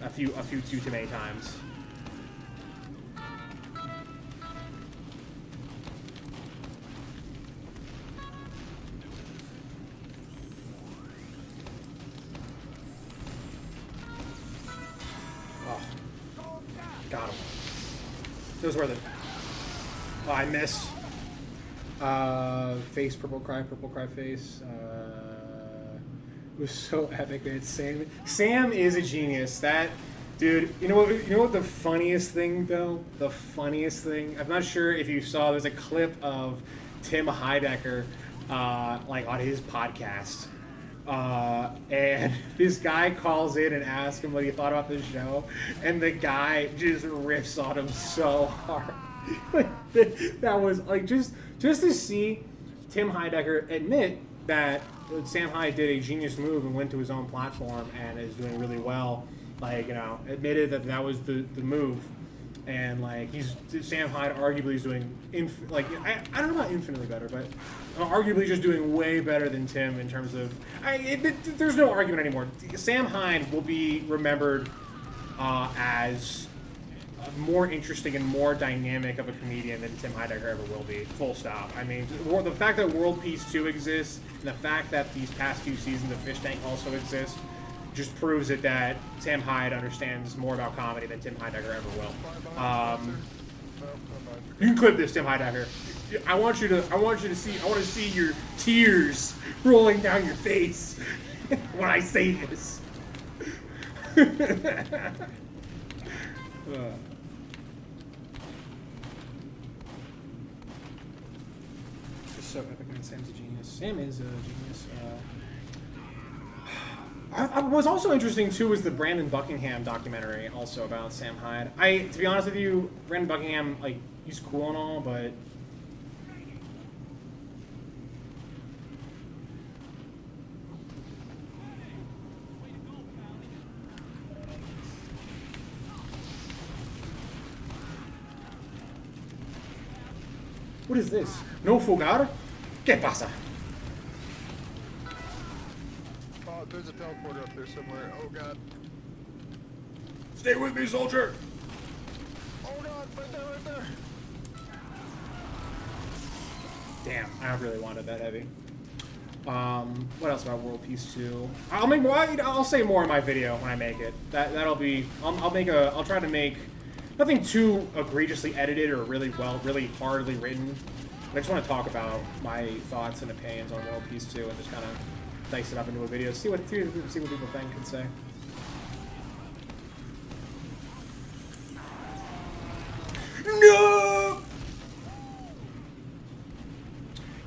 A few too many times. Oh, got him. Those were the. Oh, I missed. Face, purple cry face. It was so epic, man. Sam is a genius. That Dude, you know what? You know what the funniest thing though? The funniest thing. I'm not sure if you saw. There's a clip of Tim Heidecker, like on his podcast, and this guy calls in and asks him what he thought about the show, and the guy just riffs on him so hard. That was like just to see Tim Heidecker admit that Sam Hyde did a genius move and went to his own platform and is doing really well. Like, you know, admitted that that was the move, and like Sam Hyde arguably is doing I don't know about infinitely better, but arguably just doing way better than Tim in terms of there's no argument anymore. Sam Hyde will be remembered as more interesting and more dynamic of a comedian than Tim Heidecker ever will be. Full stop. I mean, the fact that World Peace 2 exists and the fact that these past few seasons of Fish Tank also exist just proves it that Sam Hyde understands more about comedy than Tim Heidecker ever will. You can clip this, Tim Heidecker. I want to see your tears rolling down your face when I say this. Just so epic, man. Sam's a genius. Sam is a genius. What was also interesting too was the Brandon Buckingham documentary, also about Sam Hyde. To be honest with you, Brandon Buckingham, like, he's cool and all, but what is this? No fugar? ¿Qué pasa? Oh, there's a teleporter up there somewhere. Oh god. Stay with me, soldier! Oh god, right there, right there. Damn, I really wanted that heavy. What else about World Peace 2? I'll make more. I'll say more in my video when I make it. That'll be. I'll try to make nothing too egregiously edited or really hardly written. But I just want to talk about my thoughts and opinions on World Peace 2 and just kind of dice it up into a video. See what people think and say. No.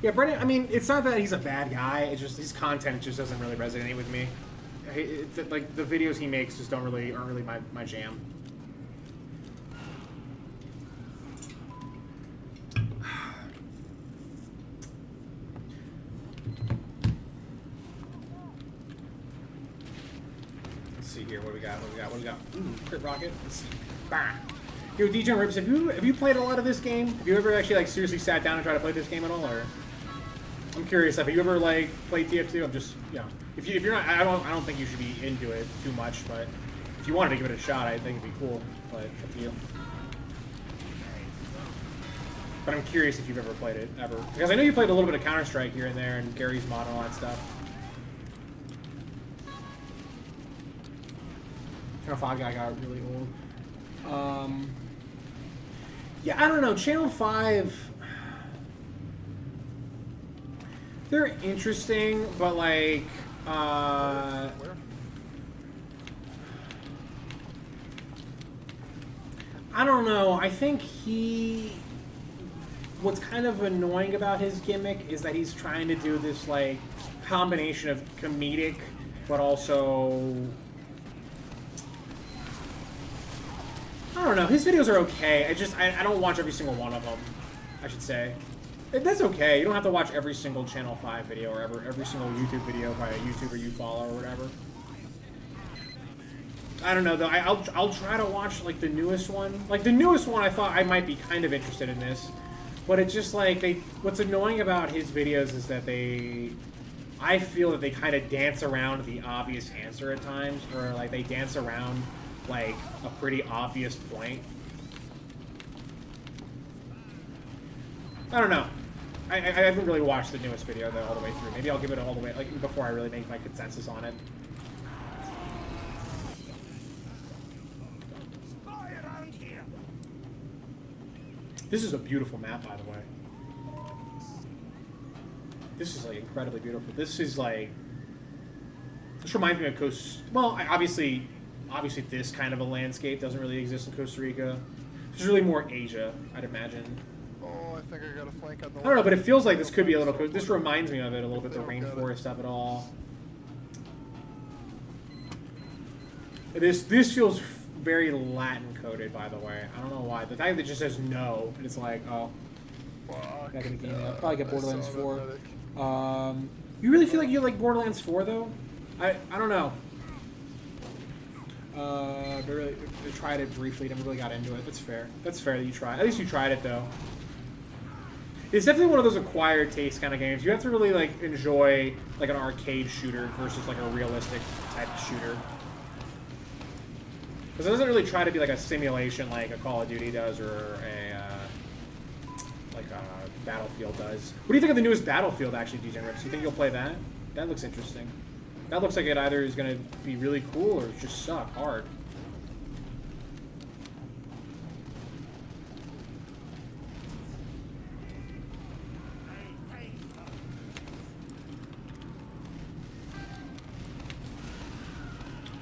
Yeah, Brennan, I mean, it's not that he's a bad guy, it's just his content just doesn't really resonate with me. Like, the videos he makes just aren't really my jam. Let's see here, what do we got? Ooh, crit rocket. Let's see. Bah. Yo, DJ and Rips, have you played a lot of this game? Have you ever actually, like, seriously sat down and tried to play this game at all, or? I'm curious. Have you ever like played TF2? I'm just, you know, if you're not, I don't think you should be into it too much. But if you wanted to give it a shot, I think it'd be cool. But it's up to you. But I'm curious if you've ever played it ever, because I know you played a little bit of Counter-Strike here and there, and Gary's Mod and all that stuff. Channel 5 guy got really old. Yeah, I don't know. Channel 5. They're interesting, but like, I don't know. I think what's kind of annoying about his gimmick is that he's trying to do this like combination of comedic, but also, I don't know. His videos are okay. I don't watch every single one of them, I should say. That's okay. You don't have to watch every single Channel 5 video or every single YouTube video by a YouTuber you follow or whatever. I don't know though. I'll try to watch like the newest one. Like the newest one, I thought I might be kind of interested in this, but it's just like what's annoying about his videos is that I feel that they kind of dance around the obvious answer at times, or like they dance around like a pretty obvious point. I don't know. I haven't really watched the newest video though all the way through. Maybe I'll give it all the way, like, before I really make my consensus on it. This is a beautiful map, by the way. This is like incredibly beautiful. This is like, this reminds me of Coast. Well, obviously, obviously this kind of a landscape doesn't really exist in Costa Rica. It's really more Asia, I'd imagine. Oh, I think I got a flank on the I don't know, but it feels like this could be a little. So This reminds me of it a little bit, the They don't got rainforest of it all. This feels very Latin coded, by the way. I don't know why. The fact that it just says no, and it's like, oh, Fuck. back in the game. I'll probably get I Borderlands saw 4. that medic. You really feel like you like Borderlands 4 though? I don't know. I really I tried it briefly. Never really got into it. That's fair. That's fair that you tried. At least you tried it though. It's definitely one of those acquired taste kind of games. You have to really like enjoy like an arcade shooter versus like a realistic type of shooter. Because it doesn't really try to be like a simulation like a Call of Duty does or a Battlefield does. What do you think of the newest Battlefield actually, Degenerates? You think you'll play that? That looks interesting. That looks like it either is going to be really cool or just suck hard.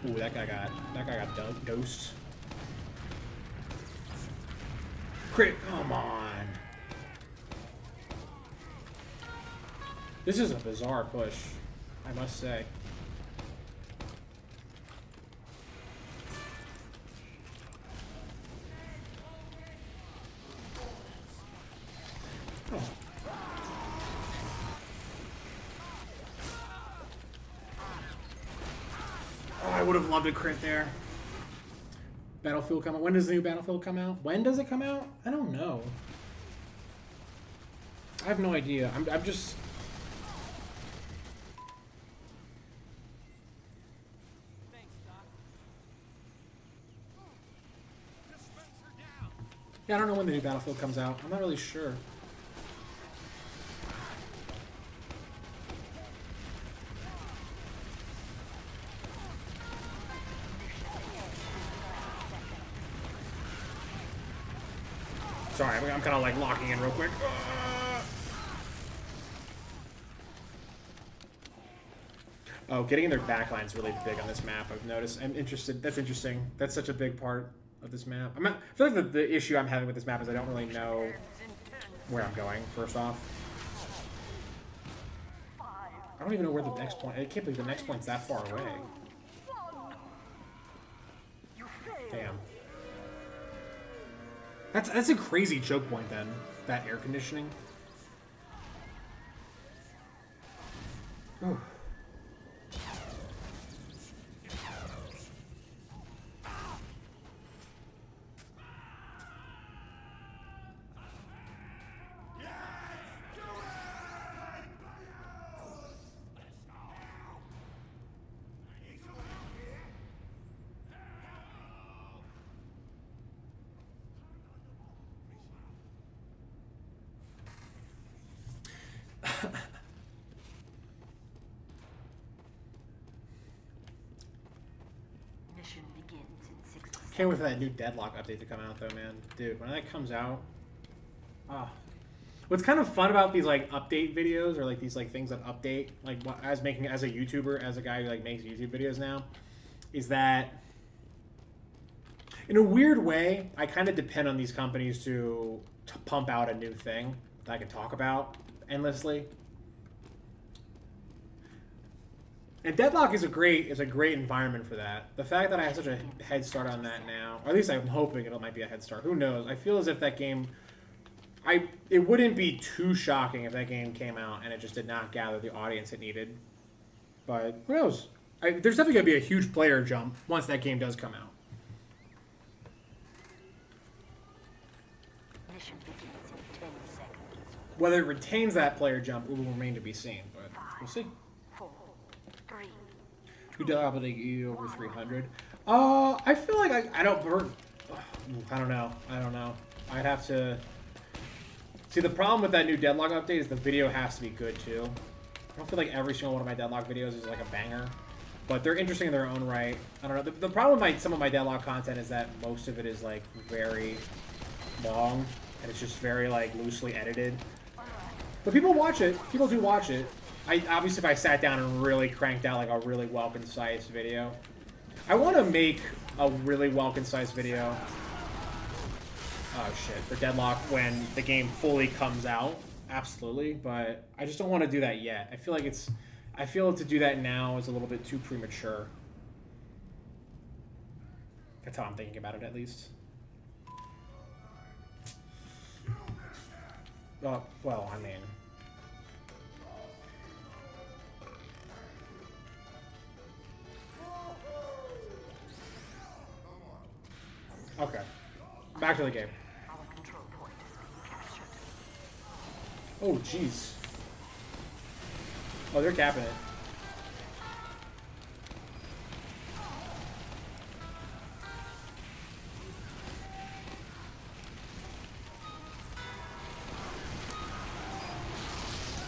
Ooh, that guy got dosed. Crit, come on. This is a bizarre push, I must say. Oh. Oh, I would have loved a crit there. Battlefield come out. When does the new Battlefield come out? When does it come out? I don't know. I have no idea. I'm just... Yeah, I don't know when the new Battlefield comes out. I'm not really sure. Sorry, I'm kind of like locking in real quick. Oh, getting in their backline is really big on this map. I've noticed. I'm interested. That's interesting. That's such a big part of this map. I feel like the issue I'm having with this map is I don't really know where I'm going, first off. I don't even know where the next point... I can't believe the next point's that far away. Damn. That's a crazy choke point, then. That air conditioning. Oh. Mission begins in 60 seconds. Can't wait for that new Deadlock update to come out, though, man. Dude, when that comes out... Ah. What's kind of fun about these, like, update videos, or, like, these, like, things that update, like, as a YouTuber, as a guy who, like, makes YouTube videos now, is that... In a weird way, I kind of depend on these companies to pump out a new thing that I can talk about endlessly. And Deadlock is a great environment for that. The fact that I have such a head start on that now, or at least I'm hoping it might be a head start. Who knows? I feel as if that game, it wouldn't be too shocking if that game came out and it just did not gather the audience it needed. But who knows? There's definitely going to be a huge player jump once that game does come out. Mission begins in 10 seconds. Whether it retains that player jump will remain to be seen, but we'll see. 4, 3. Who dominated you over 300? I feel like I don't know. I'd have to see. The problem with that new Deadlock update is the video has to be good too. I don't feel like every single one of my Deadlock videos is like a banger, but they're interesting in their own right. I don't know. The problem with some of my Deadlock content is that most of it is like very long and it's just very like loosely edited. But people watch it. People do watch it. Obviously, if I sat down and really cranked out like a really well-concise video, I want to make a really well-concise video. Oh shit, for Deadlock when the game fully comes out. Absolutely, but I just don't want to do that yet. I feel like I feel to do that now is a little bit too premature. That's how I'm thinking about it, at least. Oh, well, I mean... Okay. Back to the game. Our control point is being captured. Oh, jeez. Oh, they're capping it.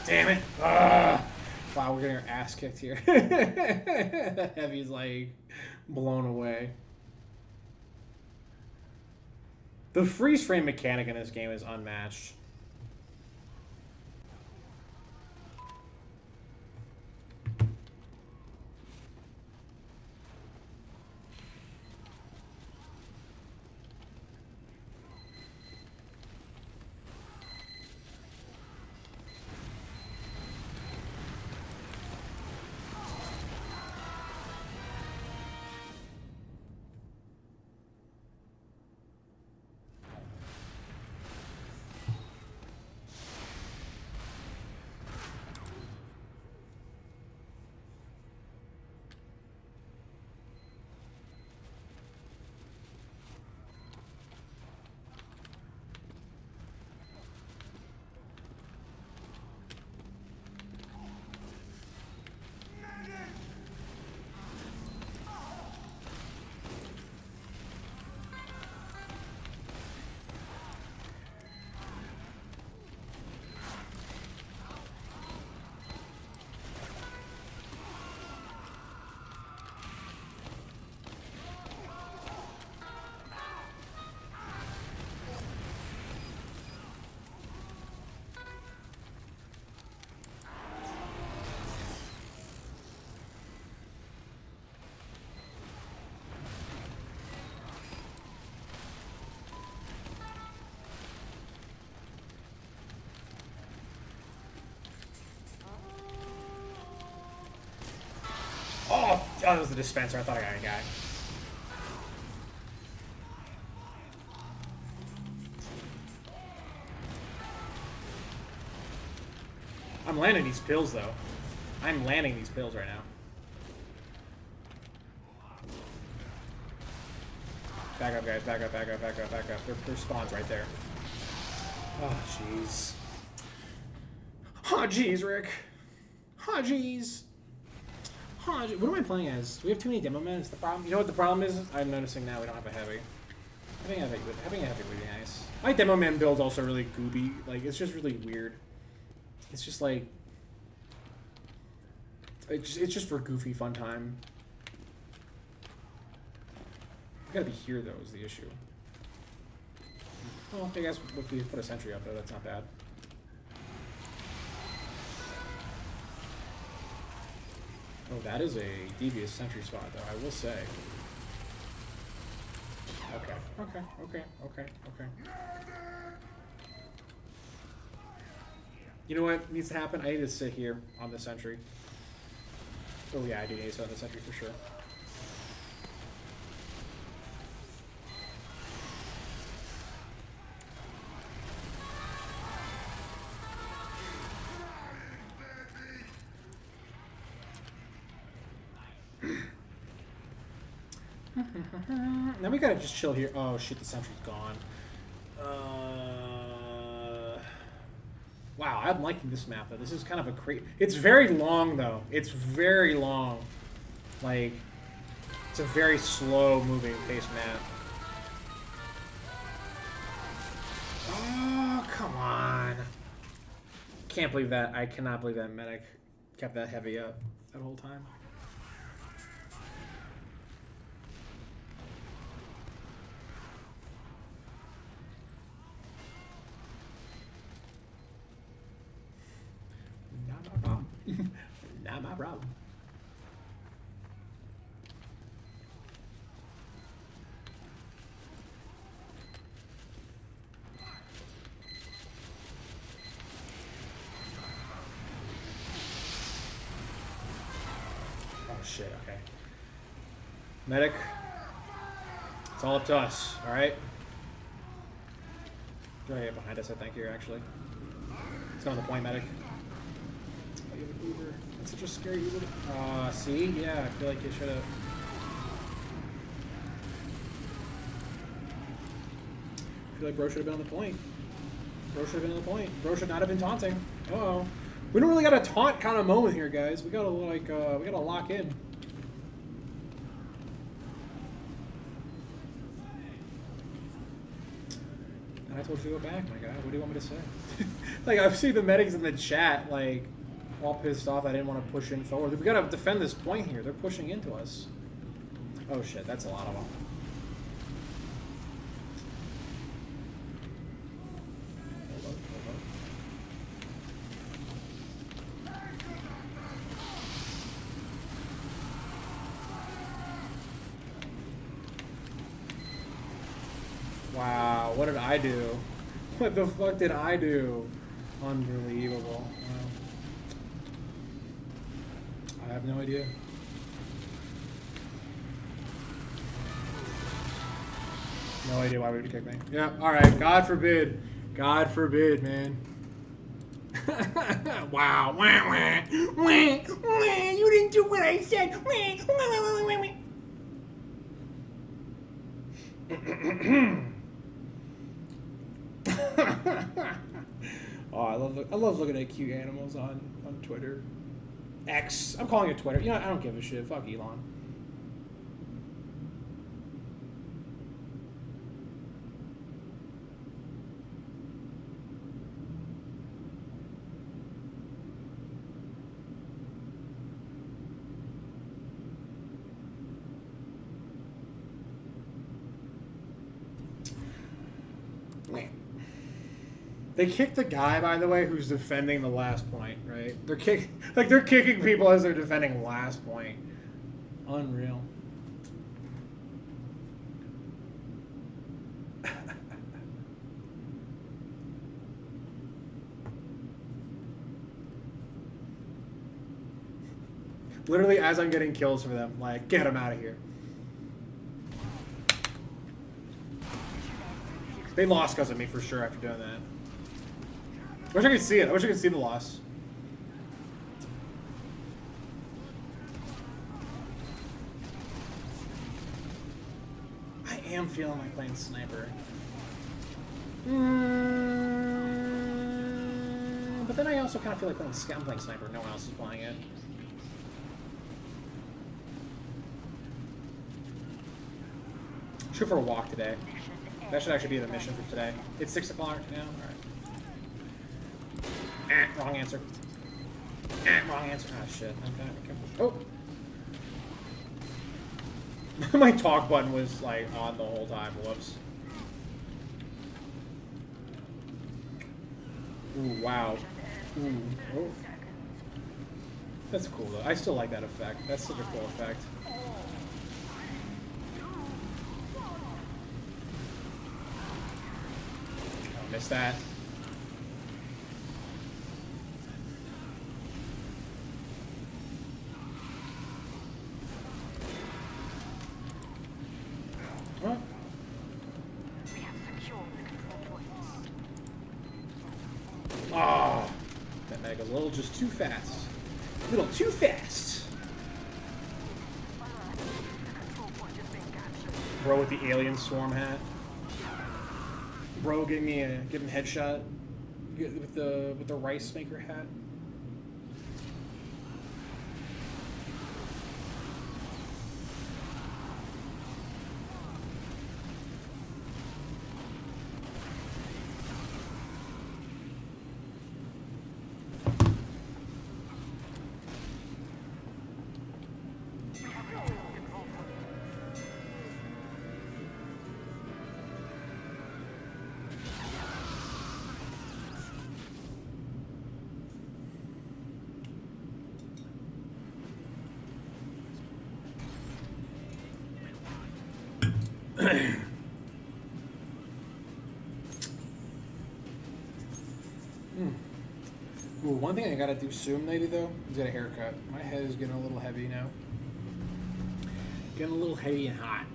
Damn it. Ugh. Wow, we're getting our ass kicked here. That Heavy's like blown away. The freeze frame mechanic in this game is unmatched. Oh, that was the dispenser. I thought I got a guy. I'm landing these pills, though. I'm landing these pills right now. Back up, guys. Back up, back up, back up, back up. Their spawn's right there. Oh, jeez. Oh, jeez, Rick. Oh, jeez. Oh, what am I playing as? Do we have too many demo men? Is the problem? You know what the problem is? I'm noticing now we don't have a heavy. Having a heavy would be nice. My demo man build's also really gooby. Like, it's just really weird. It's just like... It's just for goofy fun time. We gotta be here, though, is the issue. Well, I guess if we put a sentry up there, that's not bad. Oh, that is a devious sentry spot, though, I will say. Okay. You know what needs to happen? I need to sit here on the sentry. Oh yeah, I do need to sit on the sentry for sure. Now we gotta just chill here. Oh shit, the sentry's gone. Wow, I'm liking this map though. This is kind of a it's very long though. It's very long. Like, it's a very slow moving pace map. Oh, come on. Can't believe that. I cannot believe that medic kept that heavy up that whole time. Not my problem. shit, okay. Medic. It's all up to us, alright? Right behind us, I think, here, actually. It's on the point, medic. Oh, you have an Uber. That's such a scary Uber. See? Yeah, I feel like you should have... I feel like bro should have been on the point. Bro should have been on the point. Bro should not have been taunting. Uh-oh. We don't really got a taunt kind of moment here, guys. We gotta, like, we gotta lock in. I told you to go back, my guy. What do you want me to say? Like, I've seen the medics in the chat, like, all pissed off I didn't want to push in forward. We gotta defend this point here. They're pushing into us. Oh shit, that's a lot of them. Hold on. Wow, what did I do? What the fuck did I do? Unbelievable. Wow. I have no idea. No idea why would kick me. Yeah, alright, God forbid. God forbid, man. Wow. Wah, wah. Wah, wah. You didn't do what I said. Wah, wah, wah, wah, wah, oh, I love looking at cute animals on Twitter. X. I'm calling it Twitter. You know, I don't give a shit. Fuck Elon. They kicked the guy, by the way, who's defending the last point, right? They're kicking people as they're defending last point. Unreal. Literally, as I'm getting kills for them, like, get them out of here. They lost because of me for sure after doing that. I wish I could see it. I wish I could see the loss. I am feeling like playing sniper. But then I also kind of feel like playing scout. I'm playing sniper. No one else is playing it. Shoot for a walk today. That should actually be the mission for today. It's 6 o'clock now. All right. Wrong answer. Wrong answer. Ah, shit. Oh. My talk button was, like, on the whole time. Whoops. Ooh, wow. Ooh. Oh. That's cool, though. I still like that effect. That's such a cool effect. Oh, missed that. Oh, that mag a little just too fast. A little too fast. Bro with the alien swarm hat. Bro getting headshot with the rice maker hat. Ooh, one thing I gotta do soon, maybe though, is get a haircut. My head is getting a little heavy now. Getting a little heavy and hot.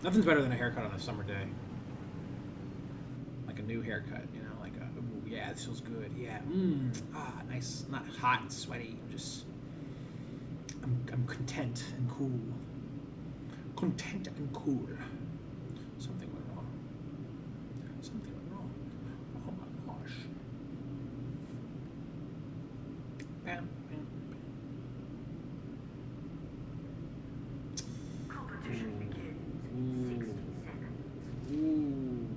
Nothing's better than a haircut on a summer day. Like a new haircut, you know, like a, ooh, yeah, this feels good. Yeah, nice, not hot and sweaty. I'm content and cool. Content and cool. Something went wrong. Something went wrong. Oh my gosh. Bam, bam, Competition begins in 60 seconds. bam. Ooh.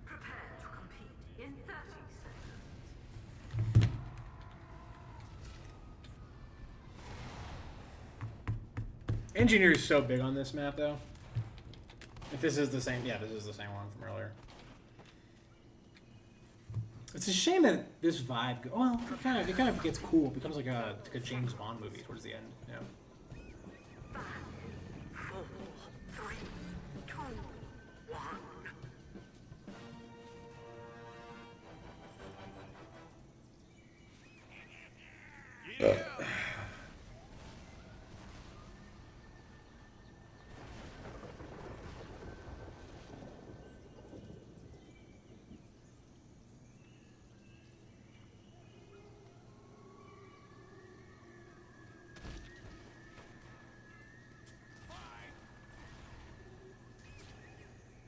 Prepare to compete in 30 seconds. Engineer is so big on this map, though. If this is the same, yeah, this is the same one from earlier. It's a shame that this vibe. Well, it kind of gets cool. It becomes like a James Bond movie towards the end. You know? 5, 4, 3, 2, 1.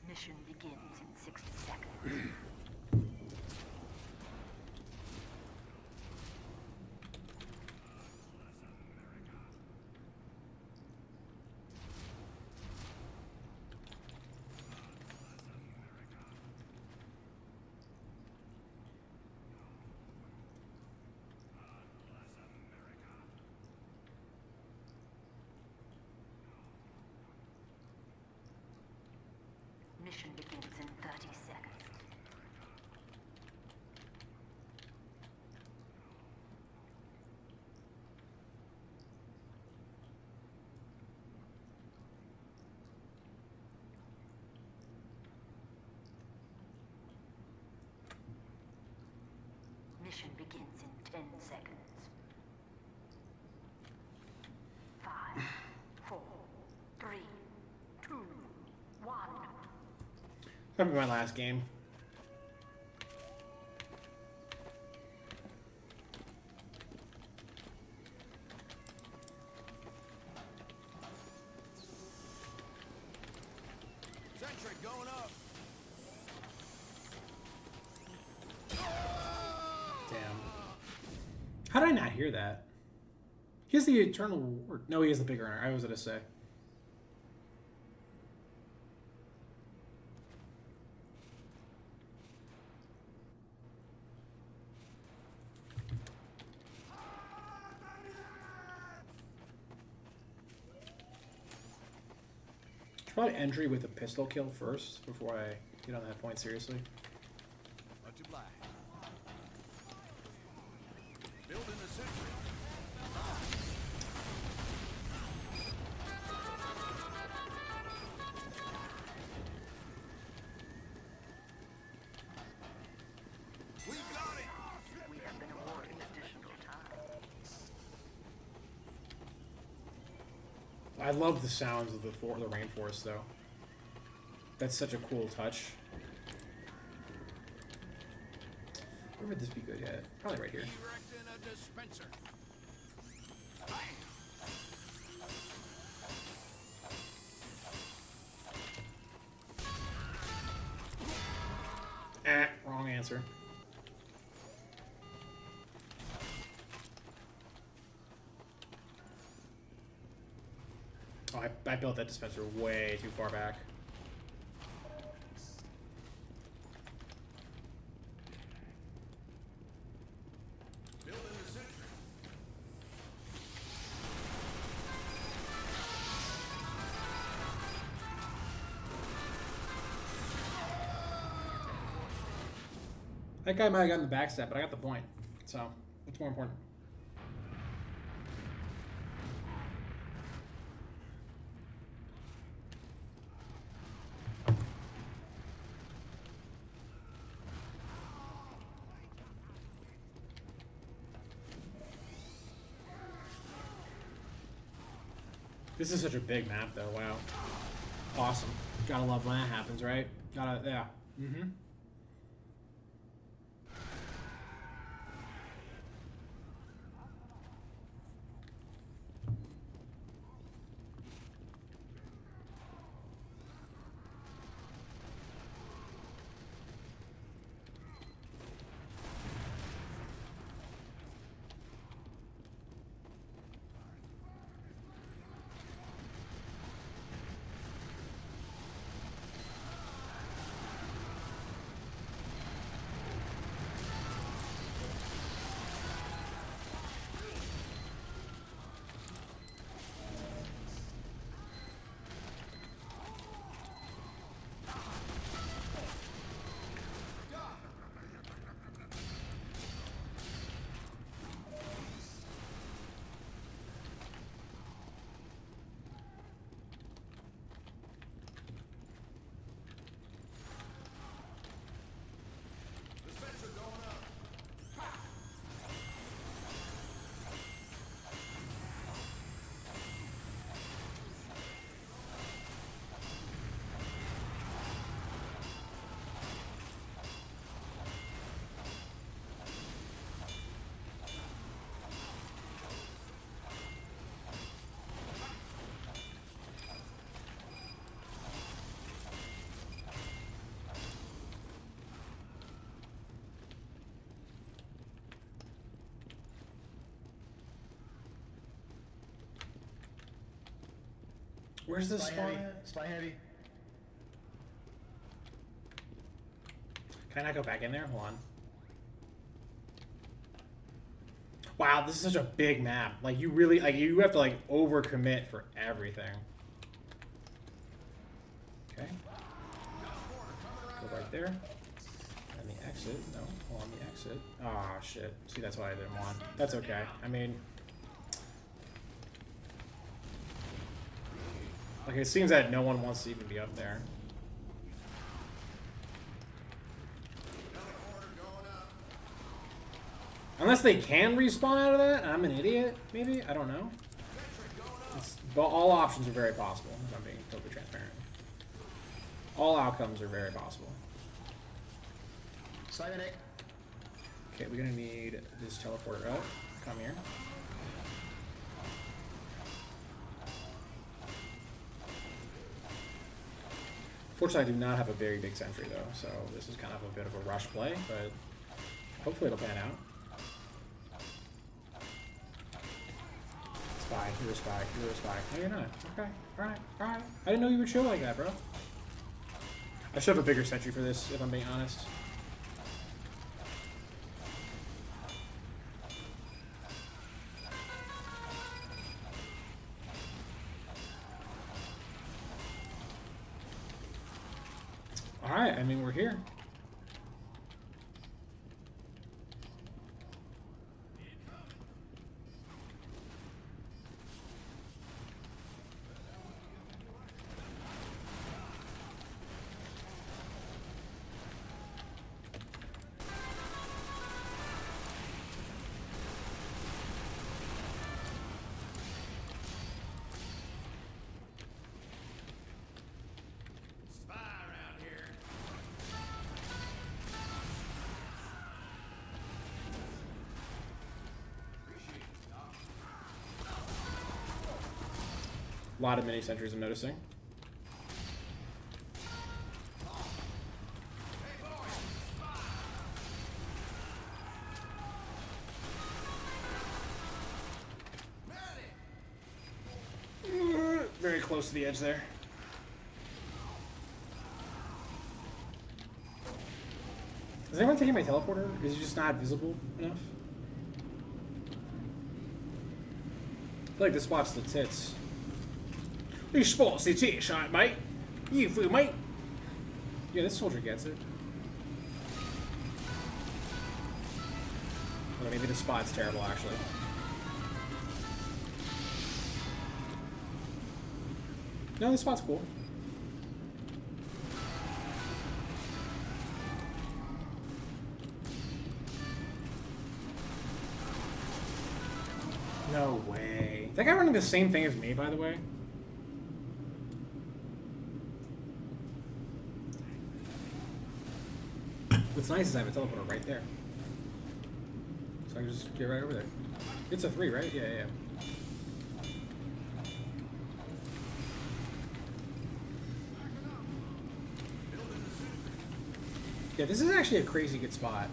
Mission begins in 60 seconds. Mission begins in 30 seconds. Mission begins in 10 seconds. 5, 4, 3, 2, 1. That'll be my last game. Sentry going up. Damn. How did I not hear that? He has the eternal reward. No, he has the big earner. I was gonna say. Probably entry with a pistol kill first before I get on that point seriously. Much obliged. Building the sentry. We got it. We have been awarded additional time. I love the sounds of the rainforest, though. That's such a cool touch. Where would this be good at? Probably right here. Erecting a dispenser. Wrong answer. Oh, I built that dispenser way too far back. Building the sentry. That guy might have gotten the backstep, but I got the point. So, what's more important? This is such a big map, though. Wow. Awesome. Gotta love when that happens, right? Gotta, yeah. Mm-hmm. Where's this spawn at? Spy heavy. Can I not go back in there? Hold on. Wow, this is such a big map. Like, you really, like, you have to, like, overcommit for everything. Okay. Go right there. And the exit. No, hold on, the exit. Ah, shit. See, that's what I didn't want. That's okay. I mean... Like, it seems that no one wants to even be up there. Unless they can respawn out of that, and I'm an idiot, maybe? I don't know. But all options are very possible, if I'm being totally transparent. All outcomes are very possible. Cybernetic. Okay, we're gonna need this teleporter up. Come here. Fortunately, I do not have a very big sentry, though, so this is kind of a bit of a rush play, but hopefully it'll pan out. Spy, you're a spy, you're a spy. No, you're not. Okay, alright, alright. I didn't know you would chill like that, bro. I should have a bigger sentry for this, if I'm being honest. Alright, I mean, we're here. A lot of mini sentries I'm noticing. Very close to the edge there. Is anyone taking my teleporter? Is it just not visible enough? I feel like this spot's the tits. These spots the tits, right, mate? You feel, mate? Yeah, this soldier gets it. Well, maybe the spot's terrible, actually. No, the spot's cool. No way. Is that guy running the same thing as me, by the way? What's nice is I have a teleporter right there. So I can just get right over there. It's a 3, right? Yeah, yeah. Yeah, this is actually a crazy good spot.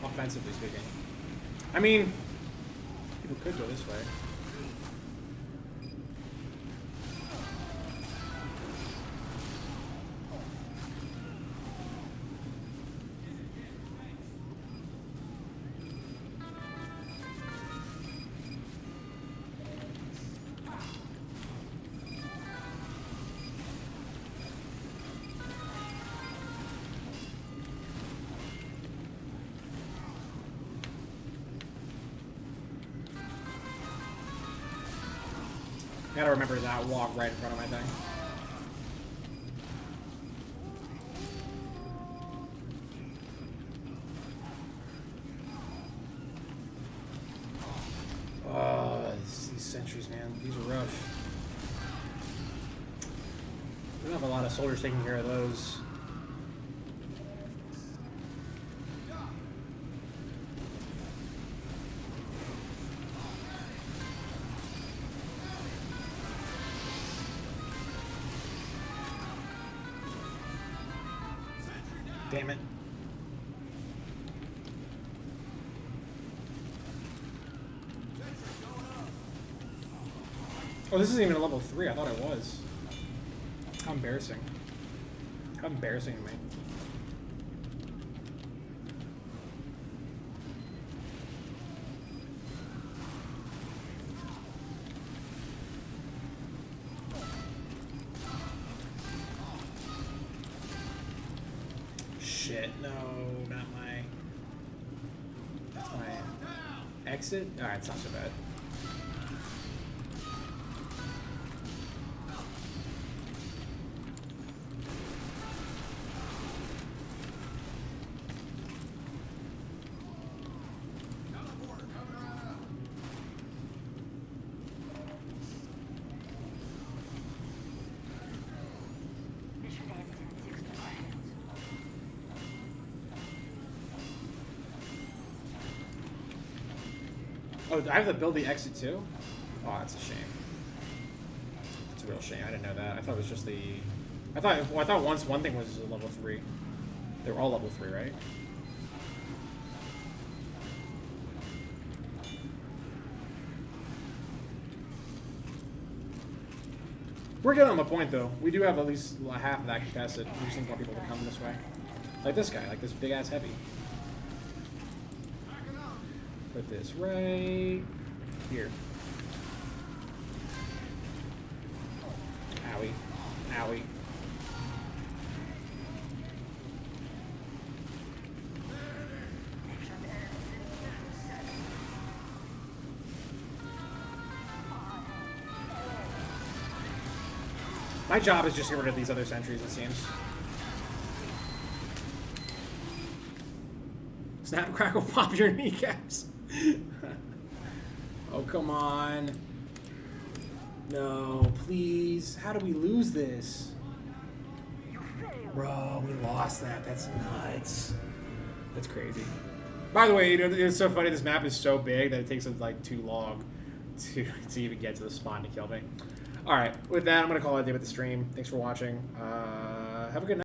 Offensively speaking. I mean, people could go this way. I gotta remember to not walk right in front of my thing. Oh, these sentries, man. These are rough. We don't have a lot of soldiers taking care of those. Damn it. Oh, this isn't even a level 3. I thought it was. How embarrassing. How embarrassing to me. Shit, no, not my... That's my exit? Alright, it's not so bad. Oh, I have to build the exit too? Oh, that's a shame. It's a real shame. I didn't know that. I thought it was just the... I thought once one thing was a level 3. They were all level 3, right? We're getting on the point, though. We do have at least half of that contested. We just need more people to come this way. Like this guy, like this big-ass heavy. Put this right here. Owie. Owie. My job is just to get rid of these other sentries, it seems. Snap, crackle, pop your kneecaps. Oh, come on. No, please. How do we lose this? Bro, we lost that. That's nuts. That's crazy. By the way, you know, it's so funny. This map is so big that it takes us like too long to even get to the spawn to kill me. All right, with that, I'm going to call it a day with the stream. Thanks for watching. Have a good night.